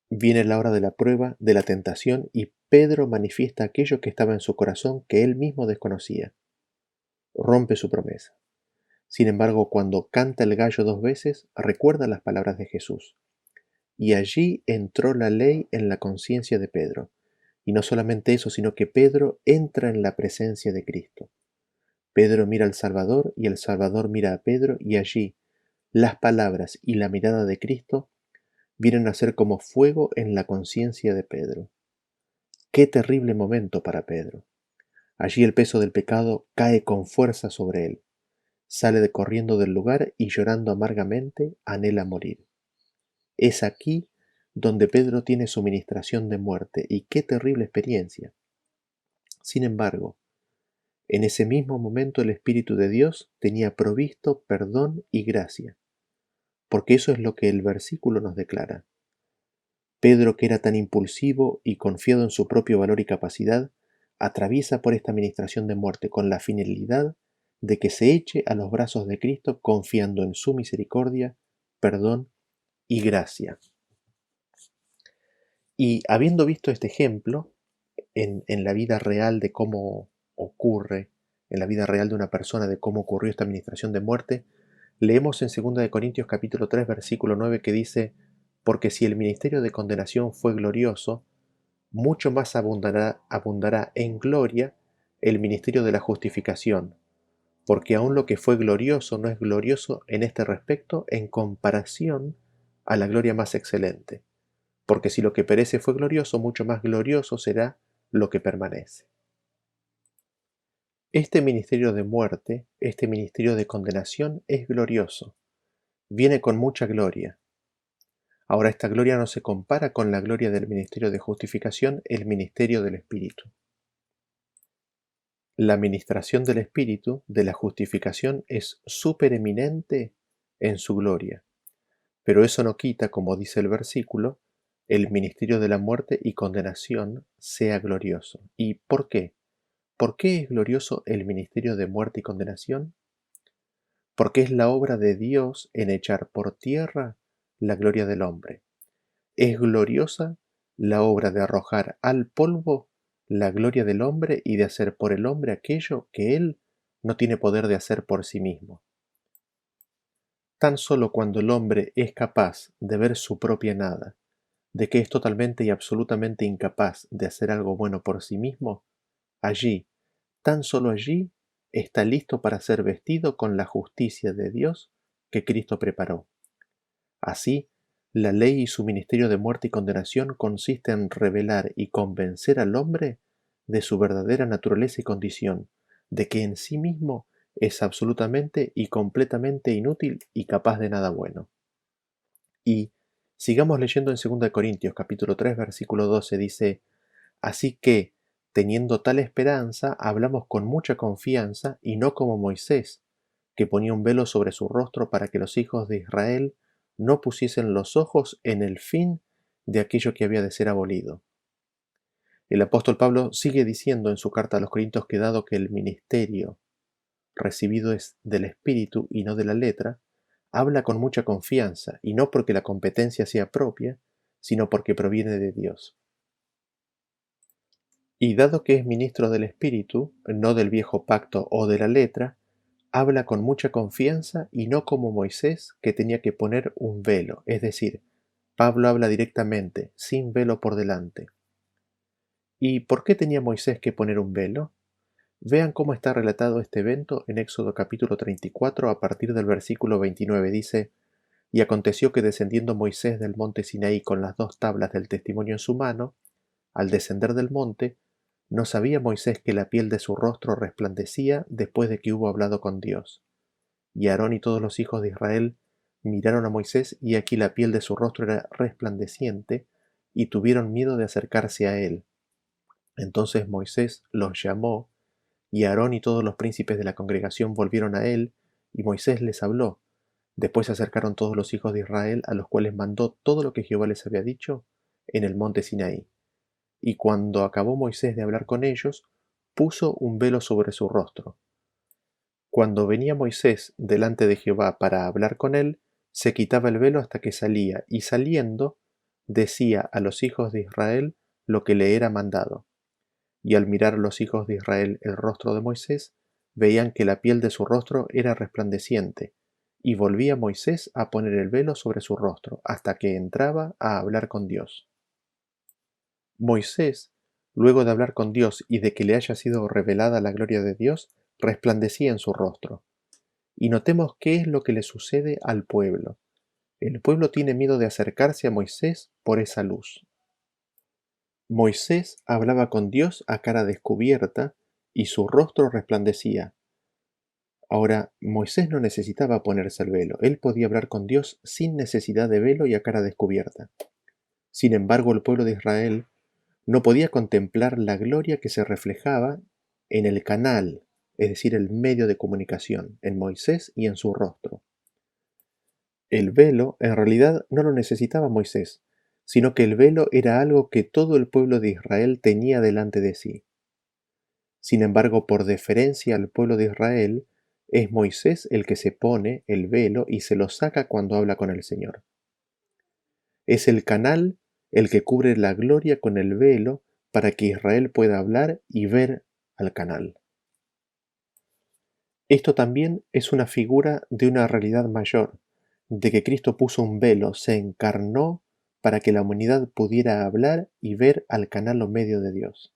Viene la hora de la prueba, de la tentación, y Pedro manifiesta aquello que estaba en su corazón que él mismo desconocía. Rompe su promesa. Sin embargo, cuando canta el gallo 2 veces, recuerda las palabras de Jesús. Y allí entró la ley en la conciencia de Pedro. Y no solamente eso, sino que Pedro entra en la presencia de Cristo. Pedro mira al Salvador y el Salvador mira a Pedro, y allí las palabras y la mirada de Cristo vienen a ser como fuego en la conciencia de Pedro. Qué terrible momento para Pedro. Allí el peso del pecado cae con fuerza sobre él. Sale corriendo del lugar y llorando amargamente anhela morir. Es aquí donde Pedro tiene su ministración de muerte, y qué terrible experiencia. Sin embargo, en ese mismo momento el Espíritu de Dios tenía provisto perdón y gracia, porque eso es lo que el versículo nos declara. Pedro, que era tan impulsivo y confiado en su propio valor y capacidad, atraviesa por esta ministración de muerte con la finalidad de que se eche a los brazos de Cristo confiando en su misericordia, perdón y gracia. Y habiendo visto este ejemplo en la vida real de cómo ocurre, en la vida real de una persona, de cómo ocurrió esta administración de muerte, leemos en 2 Corintios capítulo 3, versículo 9 que dice: porque si el ministerio de condenación fue glorioso, mucho más abundará en gloria el ministerio de la justificación, porque aun lo que fue glorioso no es glorioso en este respecto en comparación a la gloria más excelente. Porque si lo que perece fue glorioso, mucho más glorioso será lo que permanece. Este ministerio de muerte, este ministerio de condenación es glorioso, viene con mucha gloria. Ahora, esta gloria no se compara con la gloria del ministerio de justificación, el ministerio del Espíritu. La ministración del Espíritu, de la justificación, es supereminente en su gloria, pero eso no quita, como dice el versículo, el ministerio de la muerte y condenación sea glorioso. ¿Y por qué? ¿Por qué es glorioso el ministerio de muerte y condenación? Porque es la obra de Dios en echar por tierra la gloria del hombre. Es gloriosa la obra de arrojar al polvo la gloria del hombre y de hacer por el hombre aquello que él no tiene poder de hacer por sí mismo. Tan solo cuando el hombre es capaz de ver su propia nada, de que es totalmente y absolutamente incapaz de hacer algo bueno por sí mismo, allí, tan solo allí, está listo para ser vestido con la justicia de Dios que Cristo preparó. Así, la ley y su ministerio de muerte y condenación consiste en revelar y convencer al hombre de su verdadera naturaleza y condición, de que en sí mismo es absolutamente y completamente inútil y capaz de nada bueno. Y sigamos leyendo en 2 Corintios capítulo 3 versículo 12 dice: así que, teniendo tal esperanza, hablamos con mucha confianza y no como Moisés, que ponía un velo sobre su rostro para que los hijos de Israel no pusiesen los ojos en el fin de aquello que había de ser abolido. El apóstol Pablo sigue diciendo en su carta a los Corintios que dado que el ministerio recibido es del Espíritu y no de la letra, habla con mucha confianza, y no porque la competencia sea propia, sino porque proviene de Dios. Y dado que es ministro del Espíritu, no del viejo pacto o de la letra, habla con mucha confianza y no como Moisés, que tenía que poner un velo, es decir, Pablo habla directamente, sin velo por delante. ¿Y por qué tenía Moisés que poner un velo? Vean cómo está relatado este evento en Éxodo capítulo 34 a partir del versículo 29. Dice: y aconteció que descendiendo Moisés del monte Sinaí con las 2 tablas del testimonio en su mano, Al descender del monte, no sabía Moisés que la piel de su rostro resplandecía después de que hubo hablado con Dios. Y Aarón y todos los hijos de Israel miraron a Moisés, y aquí la piel de su rostro era resplandeciente, y tuvieron miedo de acercarse a él. Entonces Moisés los llamó, y Aarón y todos los príncipes de la congregación volvieron a él, y Moisés les habló. Después se acercaron todos los hijos de Israel, a los cuales mandó todo lo que Jehová les había dicho en el monte Sinaí. Y cuando acabó Moisés de hablar con ellos, puso un velo sobre su rostro. Cuando venía Moisés delante de Jehová para hablar con él, se quitaba el velo hasta que salía, y saliendo, decía a los hijos de Israel lo que le era mandado. Y al mirar los hijos de Israel el rostro de Moisés, veían que la piel de su rostro era resplandeciente, y volvía Moisés a poner el velo sobre su rostro, hasta que entraba a hablar con Dios. Moisés, luego de hablar con Dios y de que le haya sido revelada la gloria de Dios, resplandecía en su rostro. Y notemos qué es lo que le sucede al pueblo. El pueblo tiene miedo de acercarse a Moisés por esa luz. Moisés hablaba con Dios a cara descubierta y su rostro resplandecía. Ahora, Moisés no necesitaba ponerse el velo, él podía hablar con Dios sin necesidad de velo y a cara descubierta. Sin embargo, el pueblo de Israel no podía contemplar la gloria que se reflejaba en el canal, es decir, el medio de comunicación, en Moisés y en su rostro. El velo en realidad no lo necesitaba Moisés, sino que el velo era algo que todo el pueblo de Israel tenía delante de sí. Sin embargo, por deferencia al pueblo de Israel, es Moisés el que se pone el velo y se lo saca cuando habla con el Señor. Es el canal el que cubre la gloria con el velo para que Israel pueda hablar y ver al canal. Esto también es una figura de una realidad mayor, de que Cristo puso un velo, se encarnó para que la humanidad pudiera hablar y ver al canal o medio de Dios.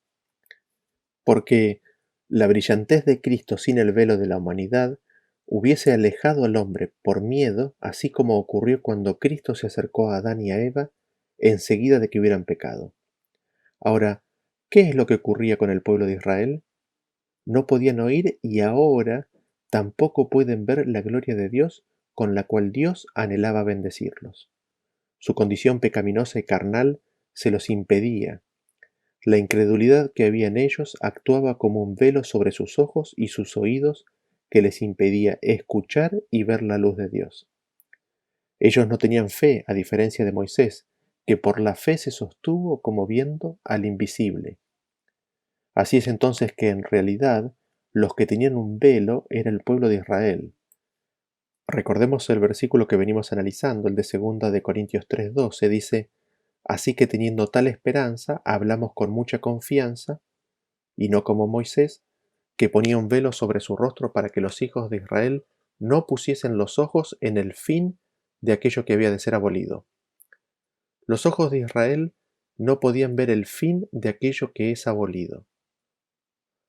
Porque la brillantez de Cristo sin el velo de la humanidad hubiese alejado al hombre por miedo, así como ocurrió cuando Cristo se acercó a Adán y a Eva enseguida de que hubieran pecado. Ahora, ¿qué es lo que ocurría con el pueblo de Israel? No podían oír y ahora tampoco pueden ver la gloria de Dios con la cual Dios anhelaba bendecirlos. Su condición pecaminosa y carnal se los impedía. La incredulidad que había en ellos actuaba como un velo sobre sus ojos y sus oídos que les impedía escuchar y ver la luz de Dios. Ellos no tenían fe, a diferencia de Moisés, que por la fe se sostuvo como viendo al invisible. Así es entonces que en realidad los que tenían un velo era el pueblo de Israel. Recordemos el versículo que venimos analizando, el de 2 de Corintios 3:12, dice: Así que teniendo tal esperanza, hablamos con mucha confianza, y no como Moisés, que ponía un velo sobre su rostro para que los hijos de Israel no pusiesen los ojos en el fin de aquello que había de ser abolido. Los ojos de Israel no podían ver el fin de aquello que es abolido.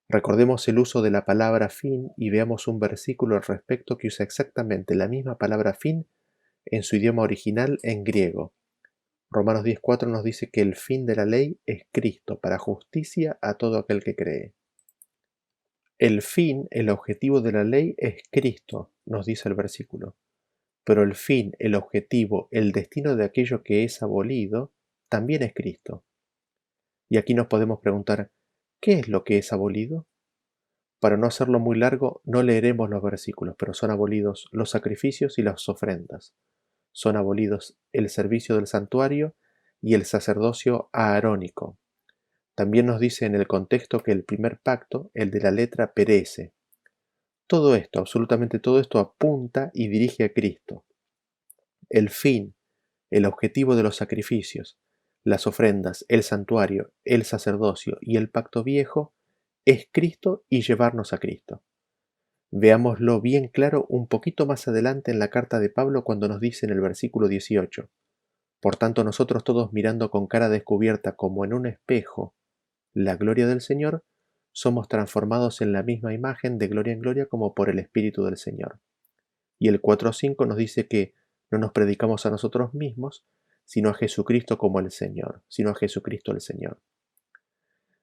Recordemos el uso de la palabra fin y veamos un versículo al respecto que usa exactamente la misma palabra fin en su idioma original en griego. Romanos 10:4 nos dice que el fin de la ley es Cristo para justicia a todo aquel que cree. El fin, el objetivo de la ley es Cristo, nos dice el versículo. Pero el fin, el objetivo, el destino de aquello que es abolido, también es Cristo. Y aquí nos podemos preguntar, ¿qué es lo que es abolido? Para no hacerlo muy largo, no leeremos los versículos, pero son abolidos los sacrificios y las ofrendas. Son abolidos el servicio del santuario y el sacerdocio aarónico. También nos dice en el contexto que el primer pacto, el de la letra, perece. Todo esto, absolutamente todo esto, apunta y dirige a Cristo. El fin, el objetivo de los sacrificios, las ofrendas, el santuario, el sacerdocio y el pacto viejo es Cristo y llevarnos a Cristo. Veámoslo bien claro un poquito más adelante en la carta de Pablo cuando nos dice en el versículo 18: Por tanto nosotros todos mirando con cara descubierta como en un espejo la gloria del Señor, somos transformados en la misma imagen de gloria en gloria como por el Espíritu del Señor. Y el 4:5 nos dice que no nos predicamos a nosotros mismos, sino a Jesucristo como el Señor, sino a Jesucristo el Señor.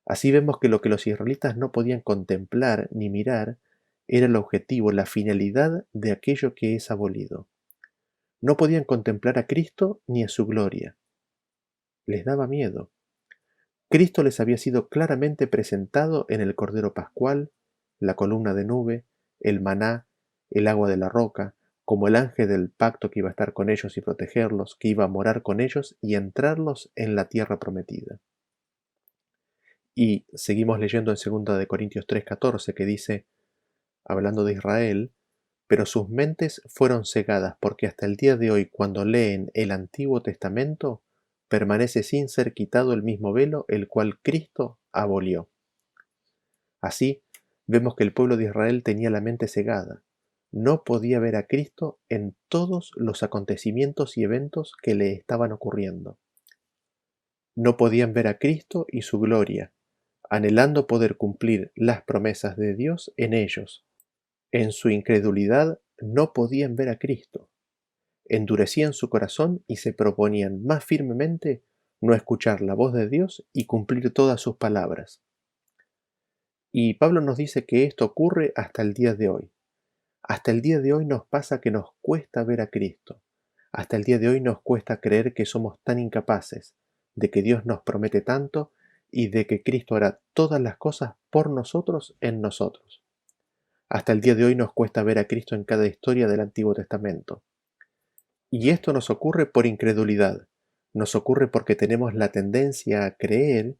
Así vemos que lo que los israelitas no podían contemplar ni mirar era el objetivo, la finalidad de aquello que es abolido. No podían contemplar a Cristo ni a su gloria. Les daba miedo. Cristo les había sido claramente presentado en el Cordero Pascual, la columna de nube, el maná, el agua de la roca, como el ángel del pacto que iba a estar con ellos y protegerlos, que iba a morar con ellos y entrarlos en la tierra prometida. Y seguimos leyendo en 2 de Corintios 3:14 que dice, hablando de Israel, pero sus mentes fueron cegadas porque hasta el día de hoy cuando leen el Antiguo Testamento permanece sin ser quitado el mismo velo el cual Cristo abolió. Así, vemos que el pueblo de Israel tenía la mente cegada. No podía ver a Cristo en todos los acontecimientos y eventos que le estaban ocurriendo. No podían ver a Cristo y su gloria, anhelando poder cumplir las promesas de Dios en ellos. En su incredulidad no podían ver a Cristo. Endurecían su corazón y se proponían más firmemente no escuchar la voz de Dios y cumplir todas sus palabras. Y Pablo nos dice que esto ocurre hasta el día de hoy. Hasta el día de hoy nos pasa que nos cuesta ver a Cristo. Hasta el día de hoy nos cuesta creer que somos tan incapaces, de que Dios nos promete tanto y de que Cristo hará todas las cosas por nosotros en nosotros. Hasta el día de hoy nos cuesta ver a Cristo en cada historia del Antiguo Testamento. Y esto nos ocurre por incredulidad. Nos ocurre porque tenemos la tendencia a creer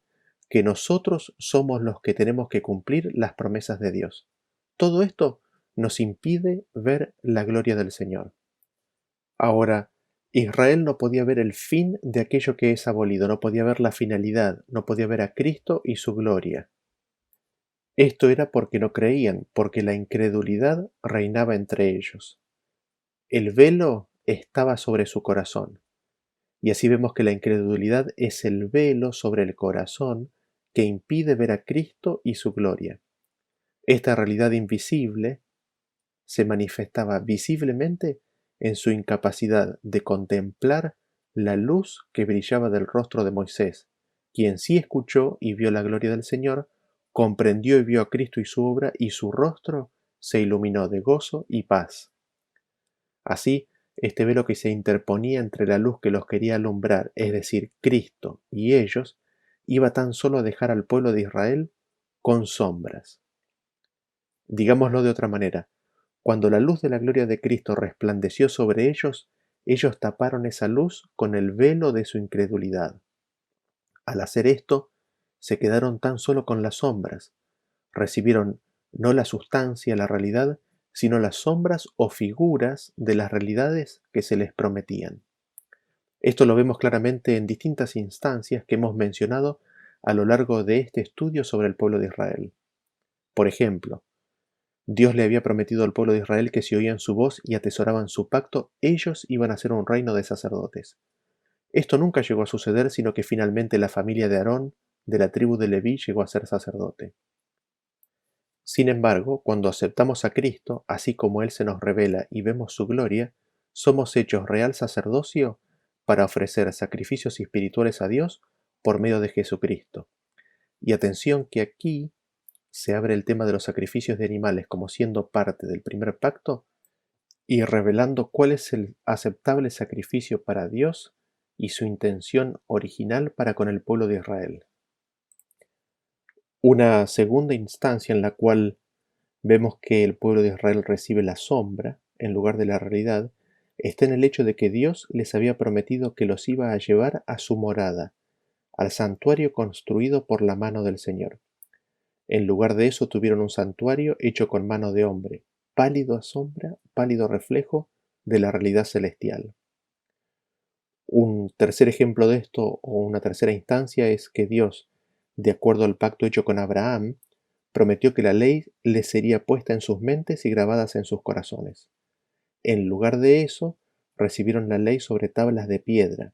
que nosotros somos los que tenemos que cumplir las promesas de Dios. Todo esto nos impide ver la gloria del Señor. Ahora, Israel no podía ver el fin de aquello que es abolido, no podía ver la finalidad, no podía ver a Cristo y su gloria. Esto era porque no creían, porque la incredulidad reinaba entre ellos. El velo estaba sobre su corazón. Y así vemos que la incredulidad es el velo sobre el corazón que impide ver a Cristo y su gloria. Esta realidad invisible se manifestaba visiblemente en su incapacidad de contemplar la luz que brillaba del rostro de Moisés, quien sí escuchó y vio la gloria del Señor, comprendió y vio a Cristo y su obra, y su rostro se iluminó de gozo y paz. Así, este velo que se interponía entre la luz que los quería alumbrar, es decir, Cristo y ellos, iba tan solo a dejar al pueblo de Israel con sombras. Digámoslo de otra manera, cuando la luz de la gloria de Cristo resplandeció sobre ellos, ellos taparon esa luz con el velo de su incredulidad. Al hacer esto, se quedaron tan solo con las sombras, recibieron no la sustancia, la realidad, sino las sombras o figuras de las realidades que se les prometían. Esto lo vemos claramente en distintas instancias que hemos mencionado a lo largo de este estudio sobre el pueblo de Israel. Por ejemplo, Dios le había prometido al pueblo de Israel que si oían su voz y atesoraban su pacto, ellos iban a ser un reino de sacerdotes. Esto nunca llegó a suceder, sino que finalmente la familia de Aarón, de la tribu de Leví, llegó a ser sacerdote. Sin embargo, cuando aceptamos a Cristo, así como Él se nos revela y vemos su gloria, somos hechos real sacerdocio para ofrecer sacrificios espirituales a Dios por medio de Jesucristo. Y atención que aquí se abre el tema de los sacrificios de animales como siendo parte del primer pacto y revelando cuál es el aceptable sacrificio para Dios y su intención original para con el pueblo de Israel. Una segunda instancia en la cual vemos que el pueblo de Israel recibe la sombra en lugar de la realidad, está en el hecho de que Dios les había prometido que los iba a llevar a su morada, al santuario construido por la mano del Señor. En lugar de eso tuvieron un santuario hecho con mano de hombre, pálido sombra, pálido reflejo de la realidad celestial. Un tercer ejemplo de esto, o una tercera instancia, es que Dios, de acuerdo al pacto hecho con Abraham, prometió que la ley les sería puesta en sus mentes y grabadas en sus corazones. En lugar de eso, recibieron la ley sobre tablas de piedra.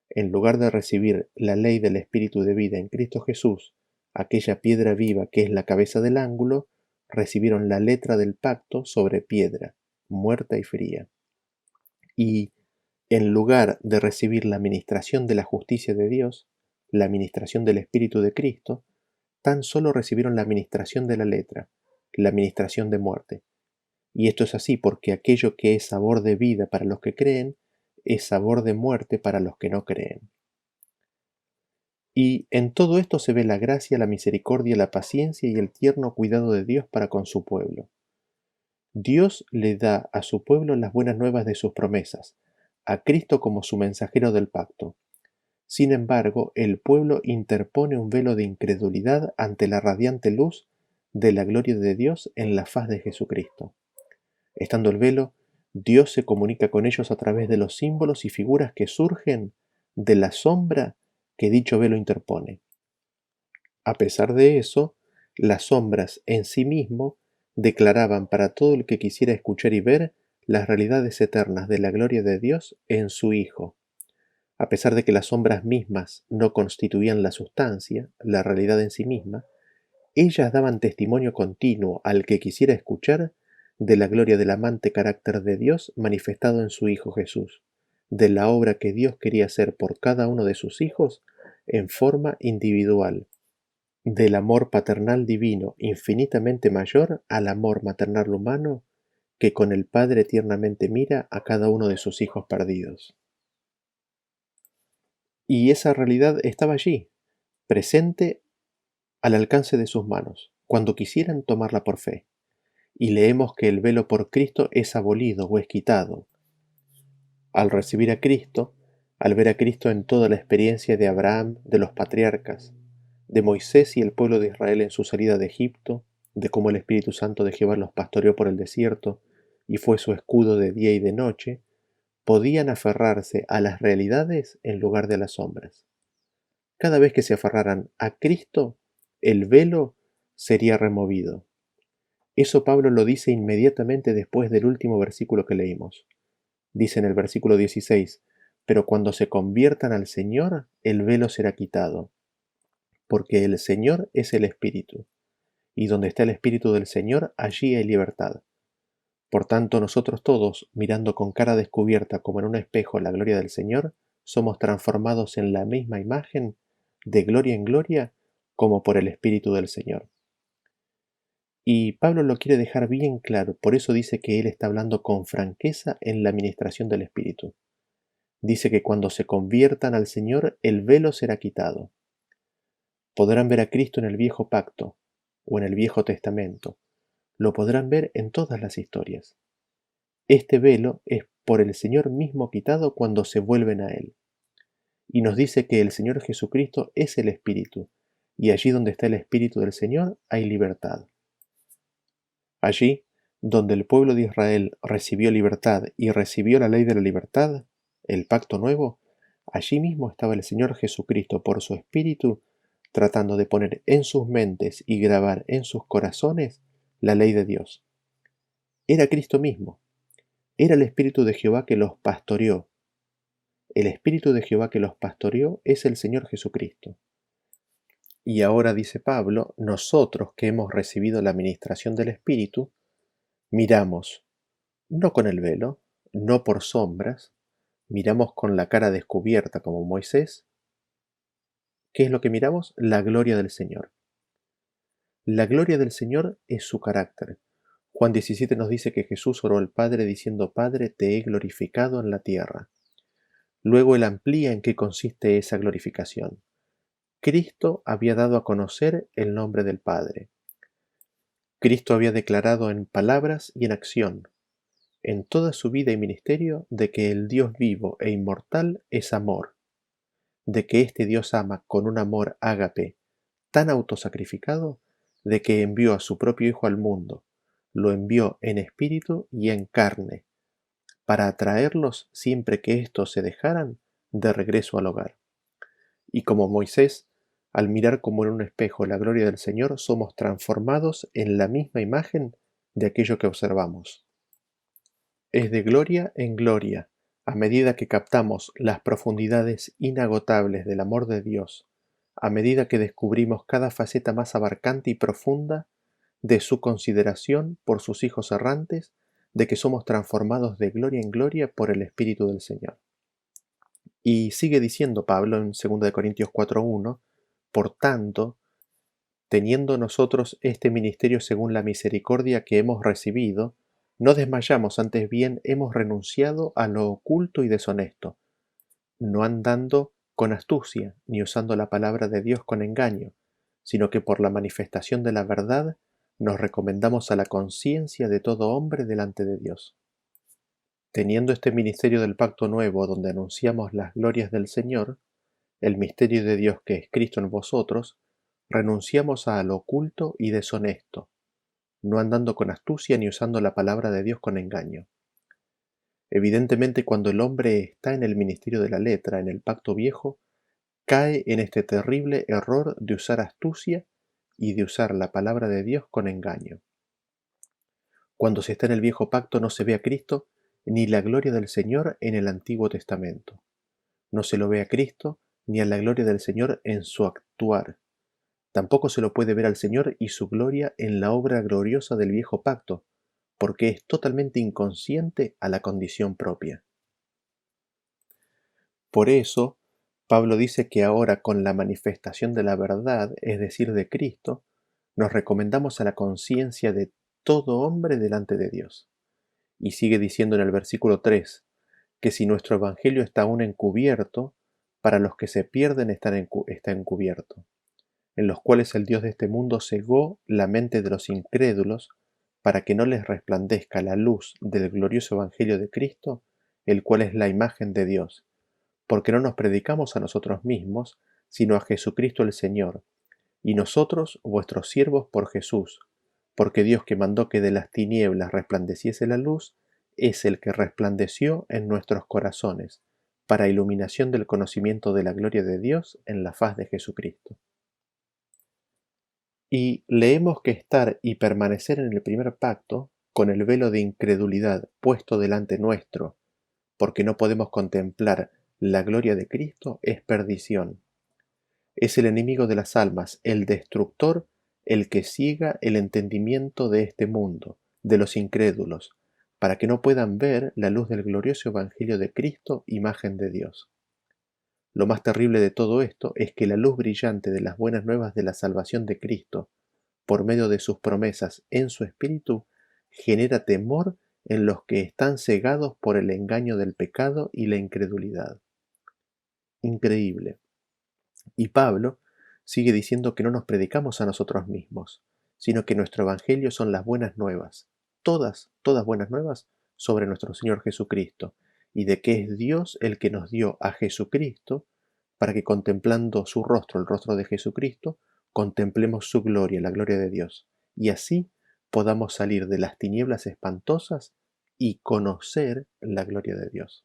En lugar de recibir la ley del Espíritu de vida en Cristo Jesús, aquella piedra viva que es la cabeza del ángulo, recibieron la letra del pacto sobre piedra, muerta y fría. Y en lugar de recibir la ministración de la justicia de Dios, la ministración del Espíritu de Cristo, tan solo recibieron la ministración de la letra, la ministración de muerte. Y esto es así porque aquello que es sabor de vida para los que creen, es sabor de muerte para los que no creen. Y en todo esto se ve la gracia, la misericordia, la paciencia y el tierno cuidado de Dios para con su pueblo. Dios le da a su pueblo las buenas nuevas de sus promesas, a Cristo como su mensajero del pacto. Sin embargo, el pueblo interpone un velo de incredulidad ante la radiante luz de la gloria de Dios en la faz de Jesucristo. Estando el velo, Dios se comunica con ellos a través de los símbolos y figuras que surgen de la sombra que dicho velo interpone. A pesar de eso, las sombras en sí mismo declaraban para todo el que quisiera escuchar y ver las realidades eternas de la gloria de Dios en su Hijo. A pesar de que las sombras mismas no constituían la sustancia, la realidad en sí misma, ellas daban testimonio continuo al que quisiera escuchar de la gloria del amante carácter de Dios manifestado en su Hijo Jesús, de la obra que Dios quería hacer por cada uno de sus hijos en forma individual, del amor paternal divino infinitamente mayor al amor maternal humano que con el Padre tiernamente mira a cada uno de sus hijos perdidos. Y esa realidad estaba allí, presente al alcance de sus manos, cuando quisieran tomarla por fe. Y leemos que el velo por Cristo es abolido o es quitado. Al recibir a Cristo, al ver a Cristo en toda la experiencia de Abraham, de los patriarcas, de Moisés y el pueblo de Israel en su salida de Egipto, de cómo el Espíritu Santo de Jehová los pastoreó por el desierto y fue su escudo de día y de noche, podían aferrarse a las realidades en lugar de a las sombras. Cada vez que se aferraran a Cristo, el velo sería removido. Eso Pablo lo dice inmediatamente después del último versículo que leímos. Dice en el versículo 16, pero cuando se conviertan al Señor, el velo será quitado, porque el Señor es el Espíritu, y donde está el Espíritu del Señor, allí hay libertad. Por tanto, nosotros todos, mirando con cara descubierta como en un espejo la gloria del Señor, somos transformados en la misma imagen, de gloria en gloria, como por el Espíritu del Señor. Y Pablo lo quiere dejar bien claro, por eso dice que él está hablando con franqueza en la administración del Espíritu. Dice que cuando se conviertan al Señor, el velo será quitado. Podrán ver a Cristo en el Viejo Pacto o en el Viejo Testamento. Lo podrán ver en todas las historias. Este velo es por el Señor mismo quitado cuando se vuelven a Él. Y nos dice que el Señor Jesucristo es el Espíritu, y allí donde está el Espíritu del Señor hay libertad. Allí, donde el pueblo de Israel recibió libertad y recibió la ley de la libertad, el pacto nuevo, allí mismo estaba el Señor Jesucristo por su Espíritu, tratando de poner en sus mentes y grabar en sus corazones la ley de Dios. Era Cristo mismo, era el Espíritu de Jehová que los pastoreó. El Espíritu de Jehová que los pastoreó es el Señor Jesucristo. Y ahora dice Pablo, nosotros que hemos recibido la ministración del Espíritu, miramos, no con el velo, no por sombras, miramos con la cara descubierta como Moisés. ¿Qué es lo que miramos? La gloria del Señor. La gloria del Señor es su carácter. Juan 17 nos dice que Jesús oró al Padre diciendo, Padre, te he glorificado en la tierra. Luego él amplía en qué consiste esa glorificación. Cristo había dado a conocer el nombre del Padre. Cristo había declarado en palabras y en acción, en toda su vida y ministerio, de que el Dios vivo e inmortal es amor, de que este Dios ama con un amor ágape tan autosacrificado, de que envió a su propio Hijo al mundo, lo envió en espíritu y en carne, para atraerlos siempre que éstos se dejaran de regreso al hogar. Y como Moisés, al mirar como en un espejo la gloria del Señor, somos transformados en la misma imagen de aquello que observamos. Es de gloria en gloria, a medida que captamos las profundidades inagotables del amor de Dios, a medida que descubrimos cada faceta más abarcante y profunda de su consideración por sus hijos errantes, de que somos transformados de gloria en gloria por el Espíritu del Señor. Y sigue diciendo Pablo en 2 Corintios 4:1, por tanto, Teniendo nosotros este ministerio según la misericordia que hemos recibido, no desmayamos, antes bien hemos renunciado a lo oculto y deshonesto, no andando con astucia, ni usando la palabra de Dios con engaño, sino que por la manifestación de la verdad nos recomendamos a la conciencia de todo hombre delante de Dios. Teniendo este ministerio del pacto nuevo, donde anunciamos las glorias del Señor, el misterio de Dios que es Cristo en vosotros, renunciamos a lo oculto y deshonesto, no andando con astucia ni usando la palabra de Dios con engaño. Evidentemente, cuando el hombre está en el ministerio de la letra, en el pacto viejo, cae en este terrible error de usar astucia y de usar la palabra de Dios con engaño. Cuando se está en el viejo pacto no se ve a Cristo ni la gloria del Señor en el Antiguo Testamento. No se lo ve a Cristo ni a la gloria del Señor en su actuar. Tampoco se lo puede ver al Señor y su gloria en la obra gloriosa del viejo pacto, porque es totalmente inconsciente a la condición propia. Por eso, Pablo dice que ahora con la manifestación de la verdad, es decir, de Cristo, nos recomendamos a la conciencia de todo hombre delante de Dios. Y sigue diciendo en el versículo 3, que si nuestro evangelio está aún encubierto, para los que se pierden está encubierto, en los cuales el Dios de este mundo cegó la mente de los incrédulos, para que no les resplandezca la luz del glorioso evangelio de Cristo, el cual es la imagen de Dios, porque no nos predicamos a nosotros mismos, sino a Jesucristo el Señor, y nosotros vuestros siervos por Jesús, porque Dios que mandó que de las tinieblas resplandeciese la luz, es el que resplandeció en nuestros corazones, para iluminación del conocimiento de la gloria de Dios en la faz de Jesucristo. Y leemos que estar y permanecer en el primer pacto, con el velo de incredulidad puesto delante nuestro, porque no podemos contemplar la gloria de Cristo, es perdición. Es el enemigo de las almas, el destructor, el que ciega el entendimiento de este mundo, de los incrédulos, para que no puedan ver la luz del glorioso Evangelio de Cristo, imagen de Dios. Lo más terrible de todo esto es que la luz brillante de las buenas nuevas de la salvación de Cristo, por medio de sus promesas en su espíritu, genera temor en los que están cegados por el engaño del pecado y la incredulidad. Increíble. Y Pablo sigue diciendo que no nos predicamos a nosotros mismos, sino que nuestro evangelio son las buenas nuevas, todas buenas nuevas sobre nuestro Señor Jesucristo, y de que es Dios el que nos dio a Jesucristo, para que contemplando su rostro, el rostro de Jesucristo, contemplemos su gloria, la gloria de Dios, y así podamos salir de las tinieblas espantosas y conocer la gloria de Dios.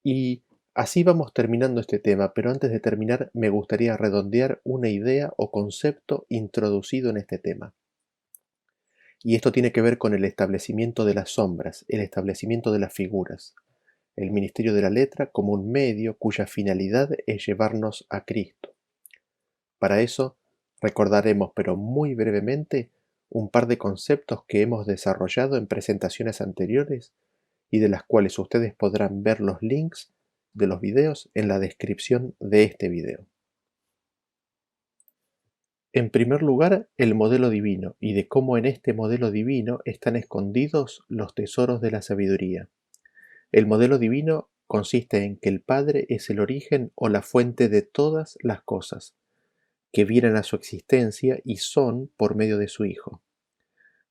Y así vamos terminando este tema, pero antes de terminar me gustaría redondear una idea o concepto introducido en este tema. Y esto tiene que ver con el establecimiento de las sombras, el establecimiento de las figuras, el ministerio de la letra como un medio cuya finalidad es llevarnos a Cristo. Para eso recordaremos, pero muy brevemente, un par de conceptos que hemos desarrollado en presentaciones anteriores y de las cuales ustedes podrán ver los links de los videos en la descripción de este video. En primer lugar, el modelo divino y de cómo en este modelo divino están escondidos los tesoros de la sabiduría. El modelo divino consiste en que el Padre es el origen o la fuente de todas las cosas, que vienen a su existencia y son por medio de su Hijo.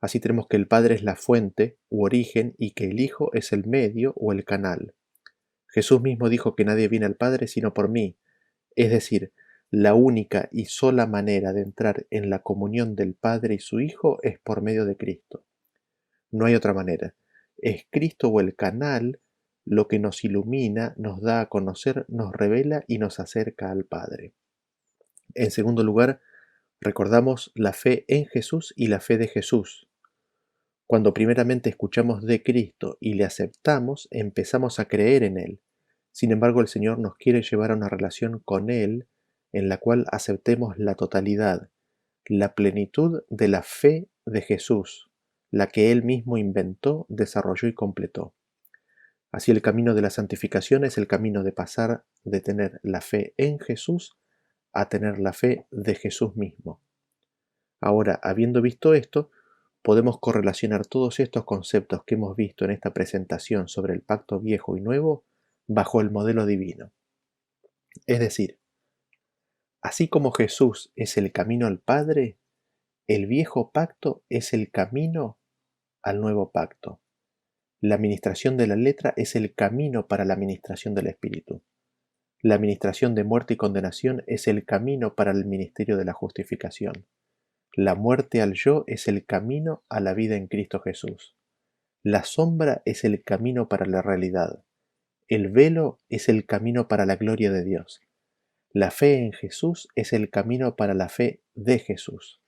Así tenemos que el Padre es la fuente u origen y que el Hijo es el medio o el canal. Jesús mismo dijo que nadie viene al Padre sino por mí, es decir, la única y sola manera de entrar en la comunión del Padre y su Hijo es por medio de Cristo. No hay otra manera. Es Cristo o el canal lo que nos ilumina, nos da a conocer, nos revela y nos acerca al Padre. En segundo lugar, recordamos la fe en Jesús y la fe de Jesús. Cuando primeramente escuchamos de Cristo y le aceptamos, empezamos a creer en Él. Sin embargo, el Señor nos quiere llevar a una relación con Él en la cual aceptemos la totalidad, la plenitud de la fe de Jesús, la que Él mismo inventó, desarrolló y completó. Así el camino de la santificación es el camino de pasar de tener la fe en Jesús a tener la fe de Jesús mismo. Ahora, habiendo visto esto, podemos correlacionar todos estos conceptos que hemos visto en esta presentación sobre el pacto viejo y nuevo bajo el modelo divino. Es decir, así como Jesús es el camino al Padre, el viejo pacto es el camino al nuevo pacto. La administración de la letra es el camino para la administración del Espíritu. La administración de muerte y condenación es el camino para el ministerio de la justificación. La muerte al yo es el camino a la vida en Cristo Jesús. La sombra es el camino para la realidad. El velo es el camino para la gloria de Dios. La fe en Jesús es el camino para la fe de Jesús.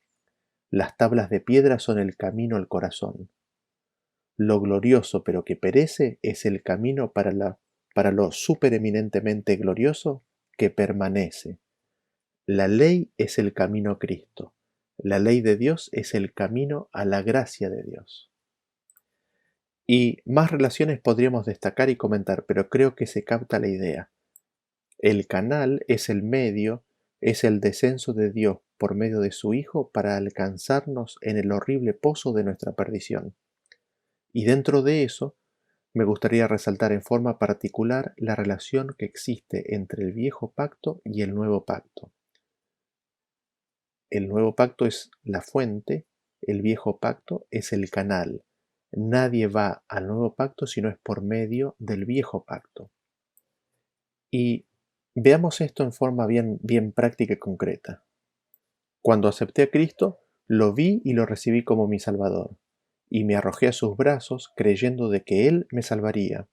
Las tablas de piedra son el camino al corazón. Lo glorioso pero que perece es el camino para lo supereminentemente glorioso que permanece. La ley es el camino a Cristo. La ley de Dios es el camino a la gracia de Dios. Y más relaciones podríamos destacar y comentar, pero creo que se capta la idea. El canal es el medio, es el descenso de Dios por medio de su Hijo para alcanzarnos en el horrible pozo de nuestra perdición. Y dentro de eso, me gustaría resaltar en forma particular la relación que existe entre el viejo pacto y el nuevo pacto. El nuevo pacto es la fuente, el viejo pacto es el canal. Nadie va al nuevo pacto si no es por medio del viejo pacto. Y veamos esto en forma bien práctica y concreta. Cuando acepté a Cristo, lo vi y lo recibí como mi Salvador, y me arrojé a sus brazos creyendo de que Él me salvaría.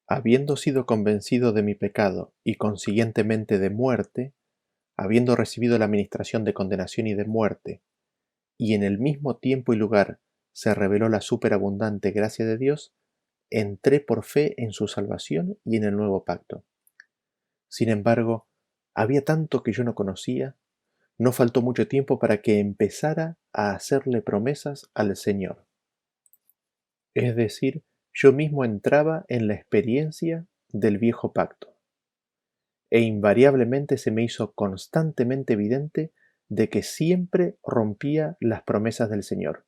Habiendo sido convencido de mi pecado y consiguientemente de muerte, habiendo recibido la administración de condenación y de muerte, y en el mismo tiempo y lugar se reveló la superabundante gracia de Dios, entré por fe en su salvación y en el nuevo pacto. Sin embargo, había tanto que yo no conocía, no faltó mucho tiempo para que empezara a hacerle promesas al Señor. Es decir, yo mismo entraba en la experiencia del viejo pacto, e invariablemente se me hizo constantemente evidente de que siempre rompía las promesas del Señor.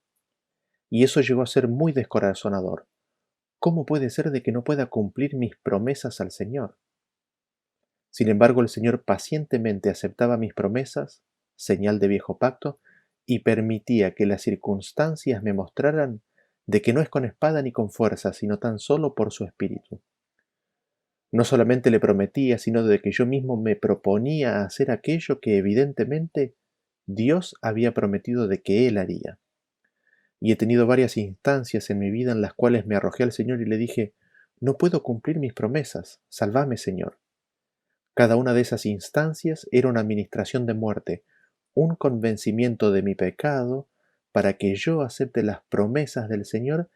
Y eso llegó a ser muy descorazonador. ¿Cómo puede ser de que no pueda cumplir mis promesas al Señor? Sin embargo, el Señor pacientemente aceptaba mis promesas, señal de viejo pacto, y permitía que las circunstancias me mostraran de que no es con espada ni con fuerza, sino tan solo por su espíritu. No solamente le prometía, sino de que yo mismo me proponía hacer aquello que evidentemente Dios había prometido de que Él haría. Y he tenido varias instancias en mi vida en las cuales me arrojé al Señor y le dije, no puedo cumplir mis promesas, sálvame, Señor. Cada una de esas instancias era una administración de muerte, un convencimiento de mi pecado para que yo acepte las promesas del Señor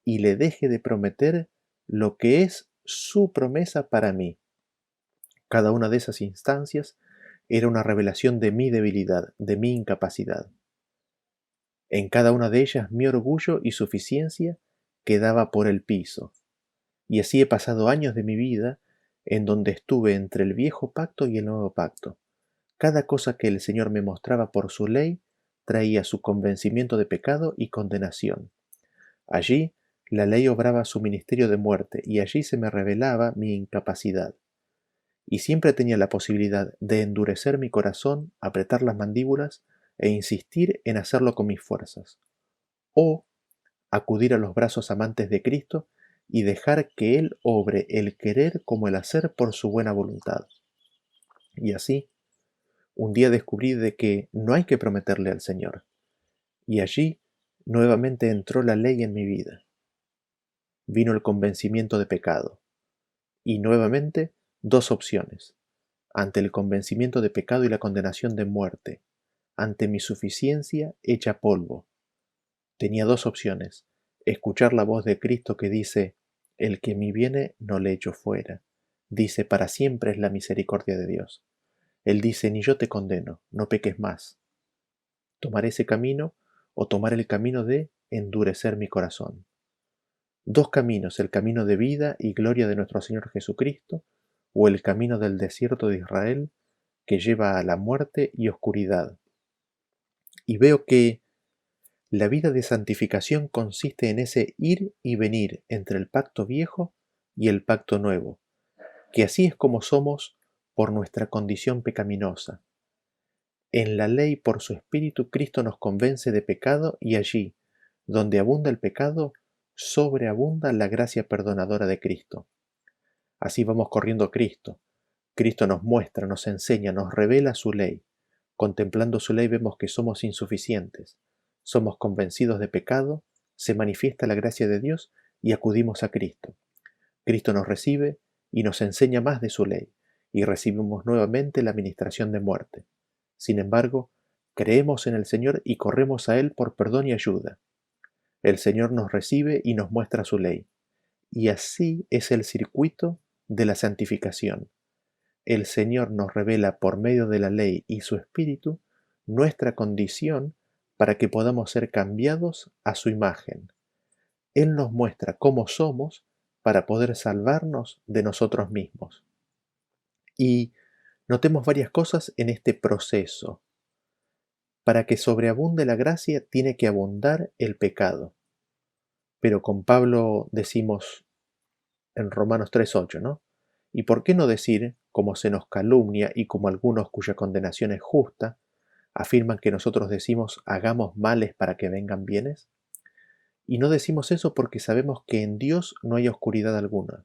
y le deje de prometer lo que es su promesa para mí. Cada una de esas instancias era una revelación de mi debilidad, de mi incapacidad. En cada una de ellas mi orgullo y suficiencia quedaba por el piso. Y así he pasado años de mi vida en donde estuve entre el viejo pacto y el nuevo pacto. Cada cosa que el Señor me mostraba por su ley traía su convencimiento de pecado y condenación. Allí la ley obraba su ministerio de muerte y allí se me revelaba mi incapacidad. Y siempre tenía la posibilidad de endurecer mi corazón, apretar las mandíbulas e insistir en hacerlo con mis fuerzas. O acudir a los brazos amantes de Cristo y dejar que Él obre el querer como el hacer por su buena voluntad. Y así, un día descubrí de que no hay que prometerle al Señor. Y allí nuevamente entró la ley en mi vida. Vino el convencimiento de pecado. Y nuevamente dos opciones. Ante el convencimiento de pecado y la condenación de muerte. Ante mi suficiencia hecha polvo. Tenía dos opciones. Escuchar la voz de Cristo que dice, el que me viene no le echo fuera. Dice, para siempre es la misericordia de Dios. Él dice, ni yo te condeno, no peques más. Tomar ese camino o tomar el camino de endurecer mi corazón. Dos caminos, el camino de vida y gloria de nuestro Señor Jesucristo o el camino del desierto de Israel que lleva a la muerte y oscuridad. y veo que la vida de santificación consiste en ese ir y venir entre el pacto viejo y el pacto nuevo, que así es como somos por nuestra condición pecaminosa. En la ley, por su Espíritu, Cristo nos convence de pecado y allí, donde abunda el pecado, sobreabunda la gracia perdonadora de Cristo. Así vamos corriendo a Cristo. Cristo nos muestra, nos enseña, nos revela su ley. Contemplando su ley vemos que somos insuficientes. Somos convencidos de pecado, se manifiesta la gracia de Dios y acudimos a Cristo. Cristo nos recibe y nos enseña más de su ley, y recibimos nuevamente la ministración de muerte. Sin embargo, creemos en el Señor y corremos a Él por perdón y ayuda. El Señor nos recibe y nos muestra su ley. Y así es el circuito de la santificación. El Señor nos revela por medio de la ley y su Espíritu nuestra condición para que podamos ser cambiados a su imagen. Él nos muestra cómo somos para poder salvarnos de nosotros mismos. Y notemos varias cosas en este proceso. Para que sobreabunde la gracia tiene que abundar el pecado. Pero con Pablo decimos en Romanos 3:8, ¿no? ¿Y por qué no decir, como se nos calumnia y como algunos cuya condenación es justa, afirman que nosotros decimos hagamos males para que vengan bienes? Y no decimos eso porque sabemos que en Dios no hay oscuridad alguna,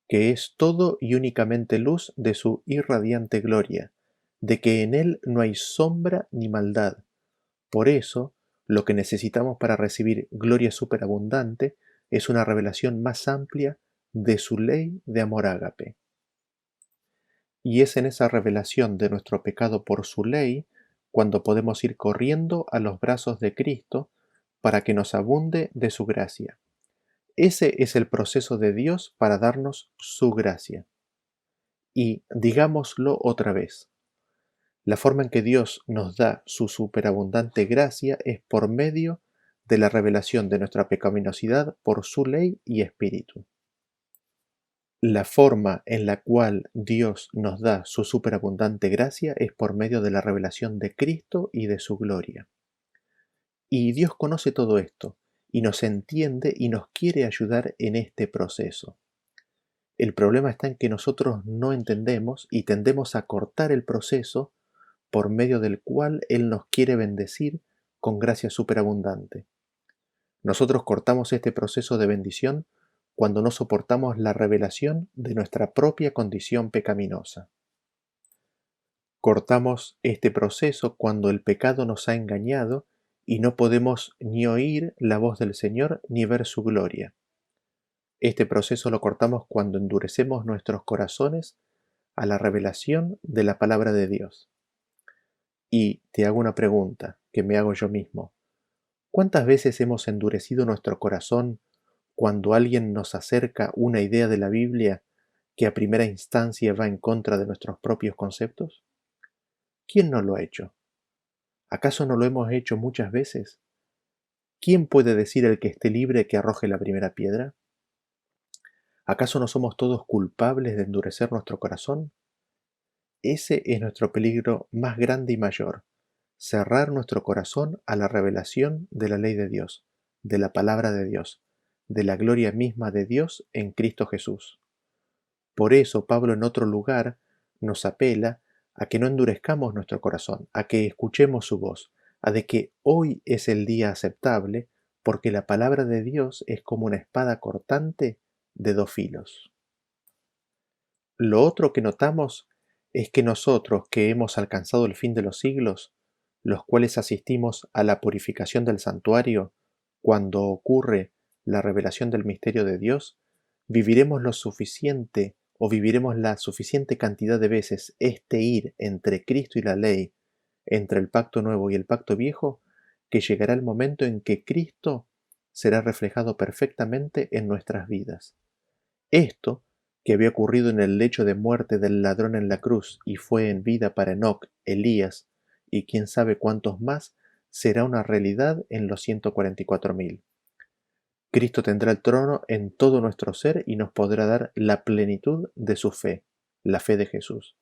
que es todo y únicamente luz de su irradiante gloria, de que en Él no hay sombra ni maldad. Por eso, lo que necesitamos para recibir gloria superabundante es una revelación más amplia de su ley de amor ágape. Y es en esa revelación de nuestro pecado por su ley cuando podemos ir corriendo a los brazos de Cristo para que nos abunde de su gracia. Ese es el proceso de Dios para darnos su gracia. Y digámoslo otra vez, la forma en que Dios nos da su superabundante gracia es por medio de la revelación de nuestra pecaminosidad por su ley y espíritu. La forma en la cual Dios nos da su superabundante gracia es por medio de la revelación de Cristo y de su gloria. Y Dios conoce todo esto, y nos entiende y nos quiere ayudar en este proceso. El problema está en que nosotros no entendemos y tendemos a cortar el proceso por medio del cual Él nos quiere bendecir con gracia superabundante. Nosotros cortamos este proceso de bendición cuando no soportamos la revelación de nuestra propia condición pecaminosa. Cortamos este proceso cuando el pecado nos ha engañado y no podemos ni oír la voz del Señor ni ver su gloria. Este proceso lo cortamos cuando endurecemos nuestros corazones a la revelación de la palabra de Dios. Y te hago una pregunta que me hago yo mismo. ¿Cuántas veces hemos endurecido nuestro corazón cuando alguien nos acerca una idea de la Biblia que a primera instancia va en contra de nuestros propios conceptos? ¿Quién no lo ha hecho? ¿Acaso no lo hemos hecho muchas veces? ¿Quién puede decir el que esté libre que arroje la primera piedra? ¿Acaso no somos todos culpables de endurecer nuestro corazón? Ese es nuestro peligro más grande y mayor, cerrar nuestro corazón a la revelación de la ley de Dios, de la palabra de Dios, de la gloria misma de Dios en Cristo Jesús. Por eso Pablo en otro lugar nos apela a que no endurezcamos nuestro corazón, a que escuchemos su voz, a de que hoy es el día aceptable, porque la palabra de Dios es como una espada cortante de dos filos. Lo otro que notamos es que nosotros que hemos alcanzado el fin de los siglos, los cuales asistimos a la purificación del santuario, cuando ocurre la revelación del misterio de Dios, viviremos lo suficiente o viviremos la suficiente cantidad de veces este ir entre Cristo y la ley, entre el pacto nuevo y el pacto viejo, que llegará el momento en que Cristo será reflejado perfectamente en nuestras vidas. Esto, que había ocurrido en el lecho de muerte del ladrón en la cruz y fue en vida para Enoc, Elías y quién sabe cuántos más, será una realidad en los 144.000. Cristo tendrá el trono en todo nuestro ser y nos podrá dar la plenitud de su fe, la fe de Jesús.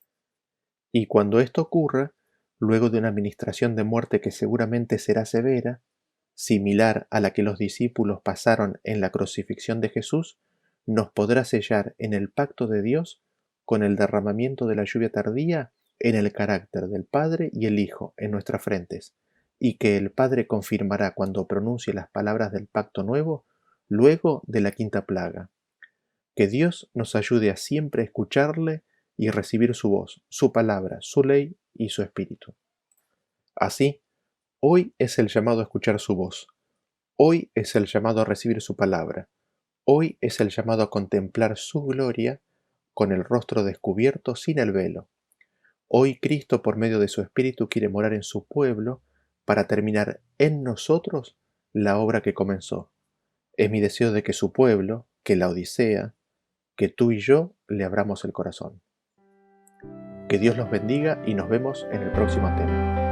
Y cuando esto ocurra, luego de una administración de muerte que seguramente será severa, similar a la que los discípulos pasaron en la crucifixión de Jesús, nos podrá sellar en el pacto de Dios con el derramamiento de la lluvia tardía en el carácter del Padre y el Hijo en nuestras frentes, y que el Padre confirmará cuando pronuncie las palabras del pacto nuevo luego de la quinta plaga. Que Dios nos ayude a siempre escucharle y recibir su voz, su palabra, su ley y su espíritu. Así, hoy es el llamado a escuchar su voz, hoy es el llamado a recibir su palabra, hoy es el llamado a contemplar su gloria con el rostro descubierto sin el velo. Hoy Cristo, por medio de su Espíritu, quiere morar en su pueblo para terminar en nosotros la obra que comenzó. Es mi deseo de que su pueblo, que la Odisea, que tú y yo le abramos el corazón. Que Dios los bendiga y nos vemos en el próximo tema.